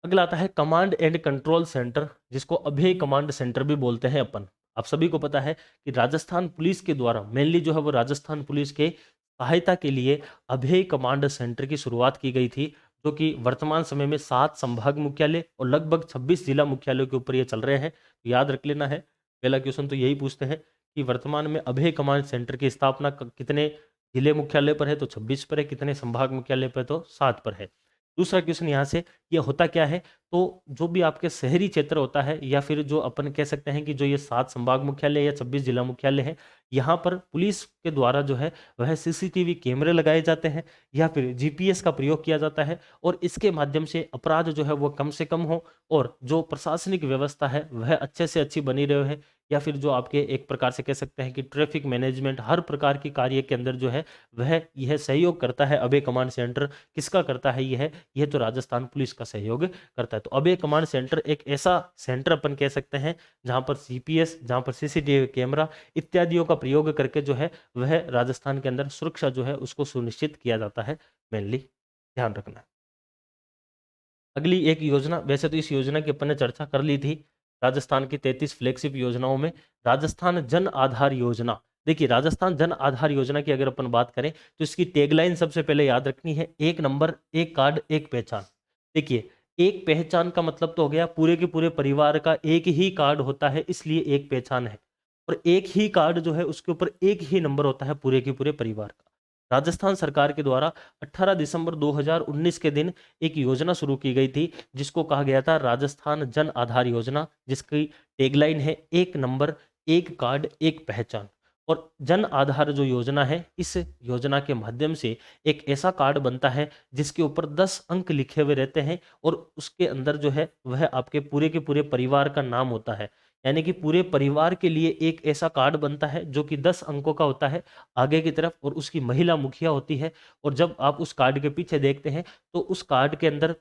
अगला आता है कमांड एंड कंट्रोल सेंटर, जिसको अभय कमांड सेंटर भी बोलते हैं अपन। आप सभी को पता है कि राजस्थान पुलिस के द्वारा मेनली जो है वो राजस्थान पुलिस के सहायता के लिए अभय कमांड सेंटर की शुरुआत की गई थी, जो कि वर्तमान समय में 7 संभाग मुख्यालय और लगभग 26 जिला मुख्यालयों के ऊपर ये चल रहे हैं। तो याद रख लेना है, पहला क्वेश्चन तो यही पूछते हैं कि वर्तमान में अभय कमांड सेंटर की स्थापना कितने जिले मुख्यालय पर है, तो 26 पर है, कितने संभाग मुख्यालय पर, तो 7 पर है। दूसरा क्वेश्चन यहाँ से ये होता क्या है, तो जो भी आपके शहरी क्षेत्र होता है या फिर जो अपन कह सकते हैं कि जो ये 7 संभाग मुख्यालय या 26 जिला मुख्यालय है, यहाँ पर पुलिस के द्वारा जो है वह सीसीटीवी कैमरे लगाए जाते हैं या फिर जीपीएस का प्रयोग किया जाता है, और इसके माध्यम से अपराध जो है वो कम से कम हो और जो प्रशासनिक व्यवस्था है वह अच्छे से अच्छी बनी रहे है, या फिर जो आपके एक प्रकार से कह सकते हैं कि ट्रैफिक मैनेजमेंट हर प्रकार की कार्य के अंदर जो है वह यह सहयोग करता है। अभय कमांड सेंटर किसका करता है? यह तो राजस्थान पुलिस का सहयोग करता है। तो अभय कमांड सेंटर एक ऐसा सेंटर अपन कह सकते हैं जहां पर सीपीएस, जहां पर सीसीटीवी कैमरा इत्यादियों का प्रयोग करके जो है वह राजस्थान के अंदर सुरक्षा जो है उसको सुनिश्चित किया जाता है। मेनली ध्यान रखना। अगली एक योजना, वैसे तो इस योजना की अपन ने चर्चा कर ली थी राजस्थान की 33 फ्लैगशिप योजनाओं में, राजस्थान जन आधार योजना। देखिए, राजस्थान जन आधार योजना की अगर अपन बात करें तो इसकी टैगलाइन सबसे पहले याद रखनी है, एक नंबर, एक कार्ड, एक पहचान। देखिए, एक पहचान का मतलब तो हो गया पूरे के पूरे परिवार का एक ही कार्ड होता है, इसलिए एक पहचान है, और एक ही कार्ड जो है उसके ऊपर एक ही नंबर होता है पूरे के पूरे परिवार का। राजस्थान सरकार के द्वारा 18 दिसंबर 2019 के दिन एक योजना शुरू की गई थी जिसको कहा गया था राजस्थान जन आधार योजना, जिसकी टैगलाइन है एक नंबर, एक कार्ड, एक पहचान। और जन आधार जो योजना है, इस योजना के माध्यम से एक ऐसा कार्ड बनता है जिसके ऊपर 10 अंक लिखे हुए रहते हैं, और उसके अंदर जो है वह आपके पूरे के पूरे परिवार का नाम होता है। यानी कि पूरे परिवार के लिए एक ऐसा कार्ड बनता है जो कि 10 अंकों का होता है आगे की तरफ, और उसकी महिला मुखिया होती है। और जब आप उस कार्ड के पीछे देखते हैं तो उस कार्ड के अंदर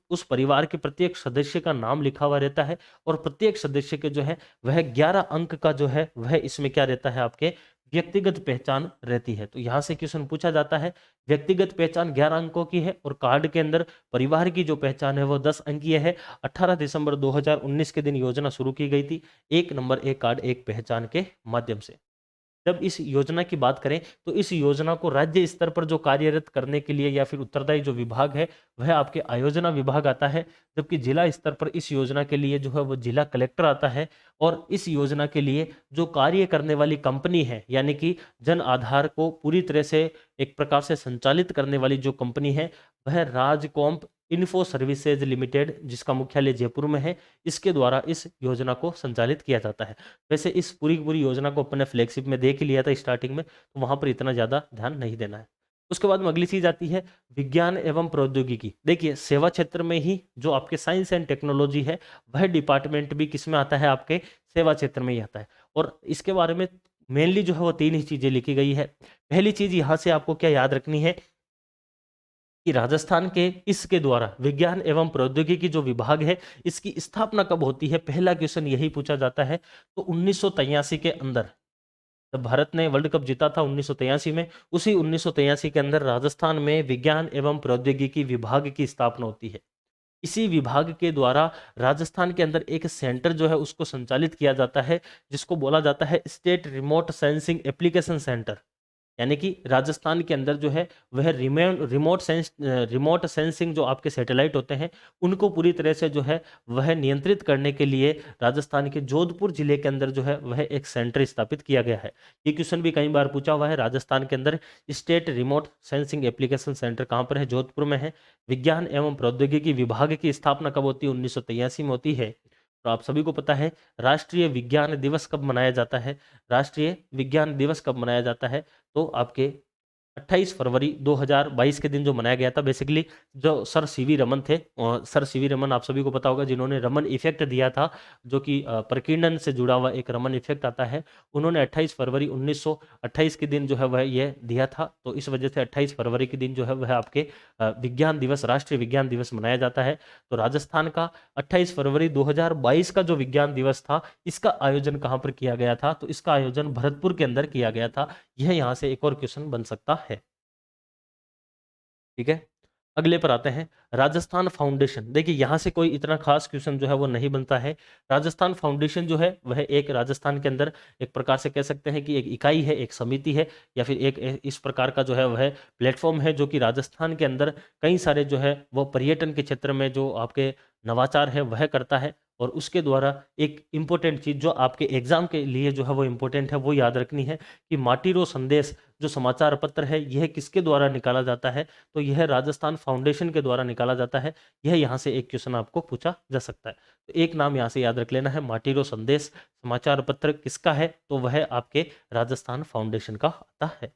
उस परिवार के प्रत्येक सदस्य का नाम लिखा हुआ रहता है, और प्रत्येक सदस्य के जो है वह 11 अंक का जो है वह इसमें क्या रहता है, आपके व्यक्तिगत पहचान रहती है। तो यहाँ से क्वेश्चन पूछा जाता है, व्यक्तिगत पहचान 11 अंकों की है और कार्ड के अंदर परिवार की जो पहचान है वो 10 अंकीय है। 18 दिसंबर 2019 के दिन योजना शुरू की गई थी, एक नंबर, एक कार्ड, एक पहचान के माध्यम से। जब इस योजना की बात करें तो इस योजना को राज्य स्तर पर जो कार्यरत करने के लिए या फिर उत्तरदायी जो विभाग है वह आपके आयोजना विभाग आता है, जबकि जिला स्तर पर इस योजना के लिए जो है वो जिला कलेक्टर आता है। और इस योजना के लिए जो कार्य करने वाली कंपनी है, यानी कि जन आधार को पूरी तरह से एक प्रकार से संचालित करने वाली जो कंपनी है वह राजकॉम्प इन्फो सर्विसेज लिमिटेड, जिसका मुख्यालय जयपुर में है, इसके द्वारा इस योजना को संचालित किया जाता है। वैसे इस पूरी की पूरी योजना को अपन ने फ्लैगशिप में देख ही लिया था स्टार्टिंग में, तो वहां पर इतना ज्यादा ध्यान नहीं देना है। उसके बाद में अगली चीज आती है विज्ञान एवं प्रौद्योगिकी। देखिए, सेवा क्षेत्र में ही जो आपके साइंस एंड टेक्नोलॉजी है वह डिपार्टमेंट भी किस में आता है, आपके सेवा क्षेत्र में ही आता है। और इसके बारे में मेनली जो है वो 3 ही चीजें लिखी गई है। पहली चीज यहाँ से आपको क्या याद रखनी है कि राजस्थान के इसके द्वारा विज्ञान एवं प्रौद्योगिकी जो विभाग है इसकी स्थापना कब होती है, पहला क्वेश्चन यही पूछा जाता है। तो 1983 के अंदर, जब भारत ने वर्ल्ड कप जीता था 1983 में, उसी 1983 के अंदर राजस्थान में विज्ञान एवं प्रौद्योगिकी विभाग की स्थापना होती है। इसी विभाग के द्वारा राजस्थान के अंदर एक सेंटर जो है उसको संचालित किया जाता है, जिसको बोला जाता है state remote sensing application centre. यानी कि राजस्थान के अंदर जो है वह रिमोट सेंसिंग जो आपके सैटेलाइट होते हैं उनको पूरी तरह से जो है वह नियंत्रित करने के लिए राजस्थान के जोधपुर जिले के अंदर जो है वह एक सेंटर स्थापित किया गया है। ये क्वेश्चन भी कई बार पूछा हुआ है, राजस्थान के अंदर state remote sensing application centre कहाँ पर है, जोधपुर में है। विज्ञान एवं प्रौद्योगिकी विभाग की स्थापना कब होती है, 1983 में होती है। तो आप सभी को पता है राष्ट्रीय विज्ञान दिवस कब मनाया जाता है? राष्ट्रीय विज्ञान दिवस कब मनाया जाता है? तो आपके 28 फरवरी 2022 के दिन जो मनाया गया था। बेसिकली जो सर सीवी रमन थे, और सर सीवी रमन आप सभी को पता होगा जिन्होंने रमन इफेक्ट दिया था, जो कि प्रकीर्णन से जुड़ा हुआ एक रमन इफेक्ट आता है। उन्होंने 28 फरवरी 1928 के दिन जो है वह ये दिया था। तो इस वजह से 28 फरवरी के दिन जो है वह आपके विज्ञान दिवस, राष्ट्रीय विज्ञान दिवस मनाया जाता है। तो राजस्थान का 28 फरवरी 2022 का जो विज्ञान दिवस था, इसका आयोजन कहाँ पर किया गया था? तो इसका आयोजन भरतपुर के अंदर किया गया था। यह यहाँ से एक और क्वेश्चन बन सकता है। ठीक है, अगले पर आते हैं। राजस्थान फाउंडेशन, देखिए यहाँ से कोई इतना खास क्वेश्चन जो है वो नहीं बनता है। राजस्थान फाउंडेशन जो है वह एक राजस्थान के अंदर एक प्रकार से कह सकते हैं कि एक इकाई है, एक समिति है, या फिर एक इस प्रकार का जो है वह प्लेटफॉर्म है, जो कि राजस्थान के अंदर कई सारे जो है वो पर्यटन के क्षेत्र में जो आपके नवाचार है वह करता है। और उसके द्वारा एक इम्पोर्टेंट चीज जो आपके एग्जाम के लिए जो है वो इम्पोर्टेंट है, वो याद रखनी है कि माटीरो संदेश जो समाचार पत्र है, यह किसके द्वारा निकाला जाता है? तो यह राजस्थान फाउंडेशन के द्वारा निकाला जाता है। यह यहाँ से एक क्वेश्चन आपको पूछा जा सकता है। तो एक नाम यहाँ से याद रख लेना है, माटीरो संदेश समाचार पत्र किसका है? तो वह आपके राजस्थान फाउंडेशन का आता है।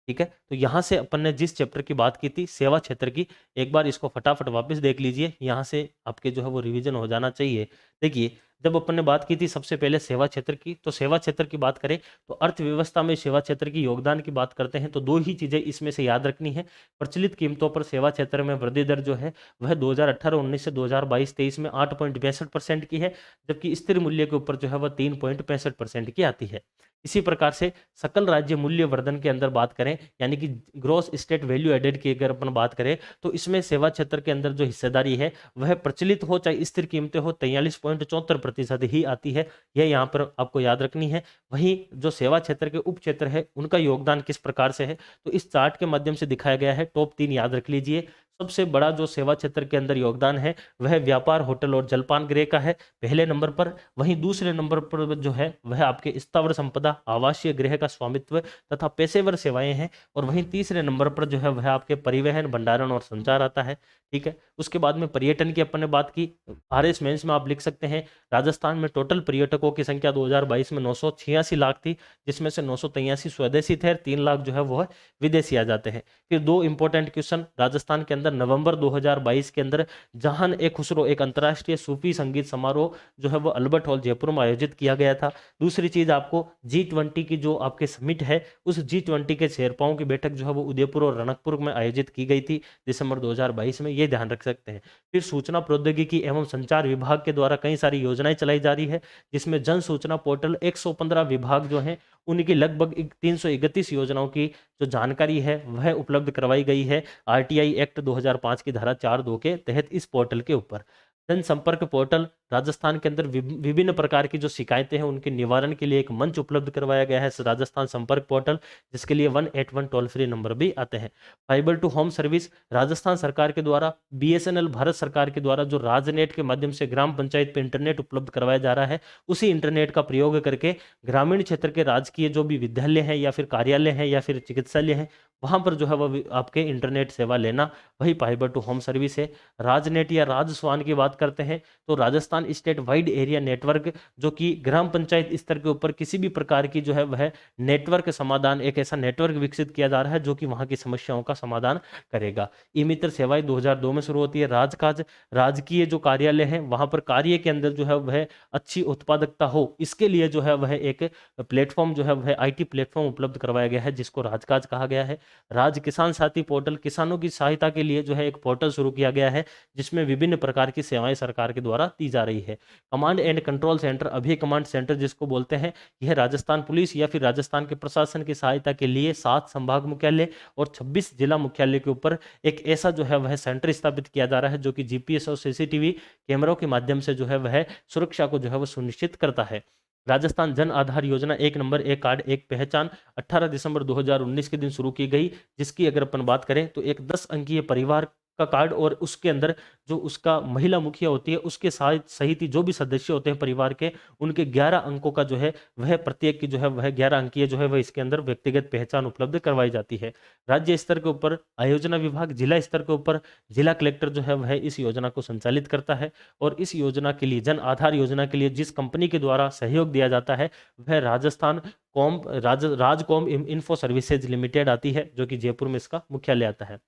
ठीक है, तो यहाँ से अपन ने जिस चैप्टर की बात की थी, सेवा क्षेत्र की, एक बार इसको फटाफट वापस देख लीजिए, यहाँ से आपके जो है वो रिवीजन हो जाना चाहिए। देखिए, जब अपन ने बात की थी सबसे पहले सेवा क्षेत्र की, तो सेवा क्षेत्र की बात करें तो अर्थव्यवस्था में सेवा क्षेत्र की योगदान की बात करते हैं, तो दो ही चीजें इसमें से याद रखनी है। प्रचलित कीमतों पर सेवा क्षेत्र में वृद्धि दर जो है वह 2018-19 से 2022-23 में 8.62% की है, जबकि स्थिर मूल्य के ऊपर जो है वह 3.65% की आती है। इसी प्रकार से सकल राज्य मूल्य वर्धन के अंदर बात करें, यानी कि ग्रॉस स्टेट वैल्यू एडेड की अगर अपन बात करें, तो इसमें सेवा क्षेत्र के अंदर जो हिस्सेदारी है वह प्रचलित हो चाहे स्थिर कीमतें हो, 43.74% ही आती है। यह यहाँ पर आपको याद रखनी है। वहीं जो सेवा क्षेत्र के उप क्षेत्र है उनका योगदान किस प्रकार से है, तो इस चार्ट के माध्यम से दिखाया गया है। टॉप 3 याद रख लीजिए। सबसे बड़ा जो सेवा क्षेत्र के अंदर योगदान है वह व्यापार, होटल और जलपान गृह का है, पहले नंबर पर। वहीं दूसरे नंबर पर जो है वह आपके स्थावर संपदा, आवासीय गृह का स्वामित्व तथा पेशेवर सेवाएं हैं। और वहीं तीसरे नंबर पर जो है वह आपके परिवहन, भंडारण और संचार आता है। ठीक है, उसके बाद में पर्यटन की अपन ने बात की। RS मेंस में आप लिख सकते हैं, राजस्थान में टोटल पर्यटकों की संख्या 2022 में 986 लाख थी, जिसमें से 983 स्वदेशी थे और 3 लाख जो है वो विदेशी आ जाते हैं। फिर दो इंपॉर्टेंट क्वेश्चन राजस्थान के अंदर, नवंबर 2022 के अंदर जहान ए खुसरो एक अंतर्राष्ट्रीय सूफी संगीत समारोह जो है वो अल्बर्ट हॉल जयपुर में आयोजित किया गया था। दूसरी चीज आपको G20 की जो आपके समिट है, उस G20 के शेरपाओं की बैठक जो है वो उदयपुर और रणकपुर में आयोजित की गई थी दिसंबर 2022 में, ये ध्यान रख सकते हैं। फिर सूचना प्रौद्योगिकी एवं संचार विभाग के द्वारा कई सारी योजनाएं चलाई जा रही है, जिसमें जन सूचना पोर्टल 115 विभाग जो हैं उनकी लगभग 331 योजनाओं की जो जानकारी है वह उपलब्ध करवाई गई है RTI एक्ट 2005 की धारा 4(2) के तहत इस पोर्टल के ऊपर। जनसंपर्क पोर्टल, राजस्थान के अंदर विभिन्न प्रकार की जो शिकायतें हैं उनके निवारण के लिए एक मंच उपलब्ध करवाया गया है, राजस्थान संपर्क पोर्टल, जिसके लिए 181 टोल फ्री नंबर भी आते हैं। Fiber to home service, Rajasthan सरकार के द्वारा, BSNL भारत सरकार के द्वारा जो राजनेट के माध्यम से ग्राम पंचायत पे इंटरनेट उपलब्ध करवाया जा रहा है, उसी इंटरनेट का प्रयोग करके ग्रामीण क्षेत्र के राजकीय जो भी विद्यालय हैं या फिर कार्यालय हैं या फिर चिकित्सालय हैं, वहां पर जो है वह आपके इंटरनेट सेवा लेना, वही फाइबर टू होम सर्विस है। राजनेट या राजस्वान की बात करते हैं तो Rajasthan state wide area network, जो कि ग्राम पंचायत स्तर के ऊपर किसी भी प्रकार की जो है वह नेटवर्क समाधान, एक ऐसा नेटवर्क विकसित किया जा रहा है जो कि वहां की समस्याओं का समाधान करेगा। ई मित्र सेवाएं 2002 में शुरू होती है। राजकाज, राजकीय जो कार्यालय है वहां पर कार्य के अंदर जो है वह अच्छी उत्पादकता हो, इसके लिए जो है वह एक प्लेटफॉर्म जो है वह IT प्लेटफॉर्म उपलब्ध करवाया गया है, जिसको राजकाज कहा गया है। राज किसान साथी पोर्टल, किसानों की सहायता के लिए जो है एक पोर्टल शुरू किया गया है, जिसमें विभिन्न प्रकार की सेवाएं सरकार के द्वारा दी जा रही है। कमांड एंड कंट्रोल सेंटर, अभी कमांड सेंटर जिसको बोलते हैं, यह राजस्थान पुलिस या फिर राजस्थान के प्रशासन की सहायता के लिए 7 संभाग मुख्यालय और 26 जिला मुख्यालय के ऊपर एक ऐसा जो है वह सेंटर स्थापित किया जा रहा है, जो कि GPS और CCTV कैमरों के माध्यम से जो है वह सुरक्षा को जो है वह सुनिश्चित करता है। राजस्थान जन आधार योजना, एक नंबर एक कार्ड एक पहचान, 18 दिसंबर 2019 के दिन शुरू की गई, जिसकी अगर अपन बात करें तो एक 10 अंकीय परिवार का कार्ड और उसके अंदर जो उसका महिला मुखिया होती है उसके साथ सहित ही जो भी सदस्य होते हैं परिवार के, उनके 11 अंकों का जो है वह प्रत्येक की जो है वह 11 अंकीय जो है वह इसके अंदर व्यक्तिगत पहचान उपलब्ध करवाई जाती है। राज्य स्तर के ऊपर आयोजना विभाग, जिला स्तर के ऊपर जिला कलेक्टर जो है वह इस योजना को संचालित करता है। और इस योजना के लिए, जन आधार योजना के लिए जिस कंपनी के द्वारा सहयोग दिया जाता है वह Rajasthan com RajComp info services limited आती है, जो कि जयपुर में इसका मुख्यालय आता है।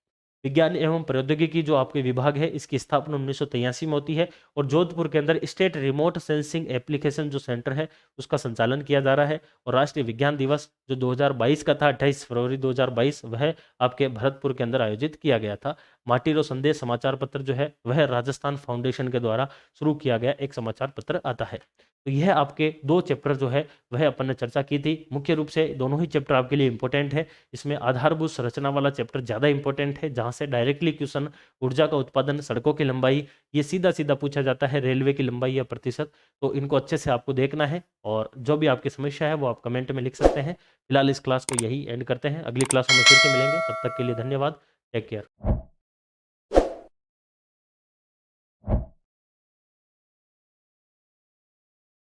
विज्ञान एवं प्रौद्योगिकी जो आपके विभाग है, इसकी स्थापना 1983 में होती है और जोधपुर के अंदर स्टेट रिमोट सेंसिंग एप्लीकेशन जो सेंटर है उसका संचालन किया जा रहा है। और राष्ट्रीय विज्ञान दिवस जो 2022 का था, 28 फरवरी 2022, वह आपके भरतपुर के अंदर आयोजित किया गया था। माटीरो संदेश समाचार पत्र जो है वह राजस्थान फाउंडेशन के द्वारा शुरू किया गया एक समाचार पत्र आता है। तो यह आपके 2 चैप्टर जो है वह अपन ने चर्चा की थी। मुख्य रूप से दोनों ही चैप्टर आपके लिए इंपॉर्टेंट है। इसमें आधारभूत संरचना वाला चैप्टर ज़्यादा इंपॉर्टेंट है, जहां से डायरेक्टली क्वेश्चन ऊर्जा का उत्पादन, सड़कों की लंबाई, ये सीधा सीधा पूछा जाता है, रेलवे की लंबाई या प्रतिशत। तो इनको अच्छे से आपको देखना है और जो भी आपकी समस्या है वो आप कमेंट में लिख सकते हैं। फिलहाल इस क्लास को यही एंड करते हैं, अगली क्लास में फिर से मिलेंगे, तब तक के लिए धन्यवाद, टेक केयर।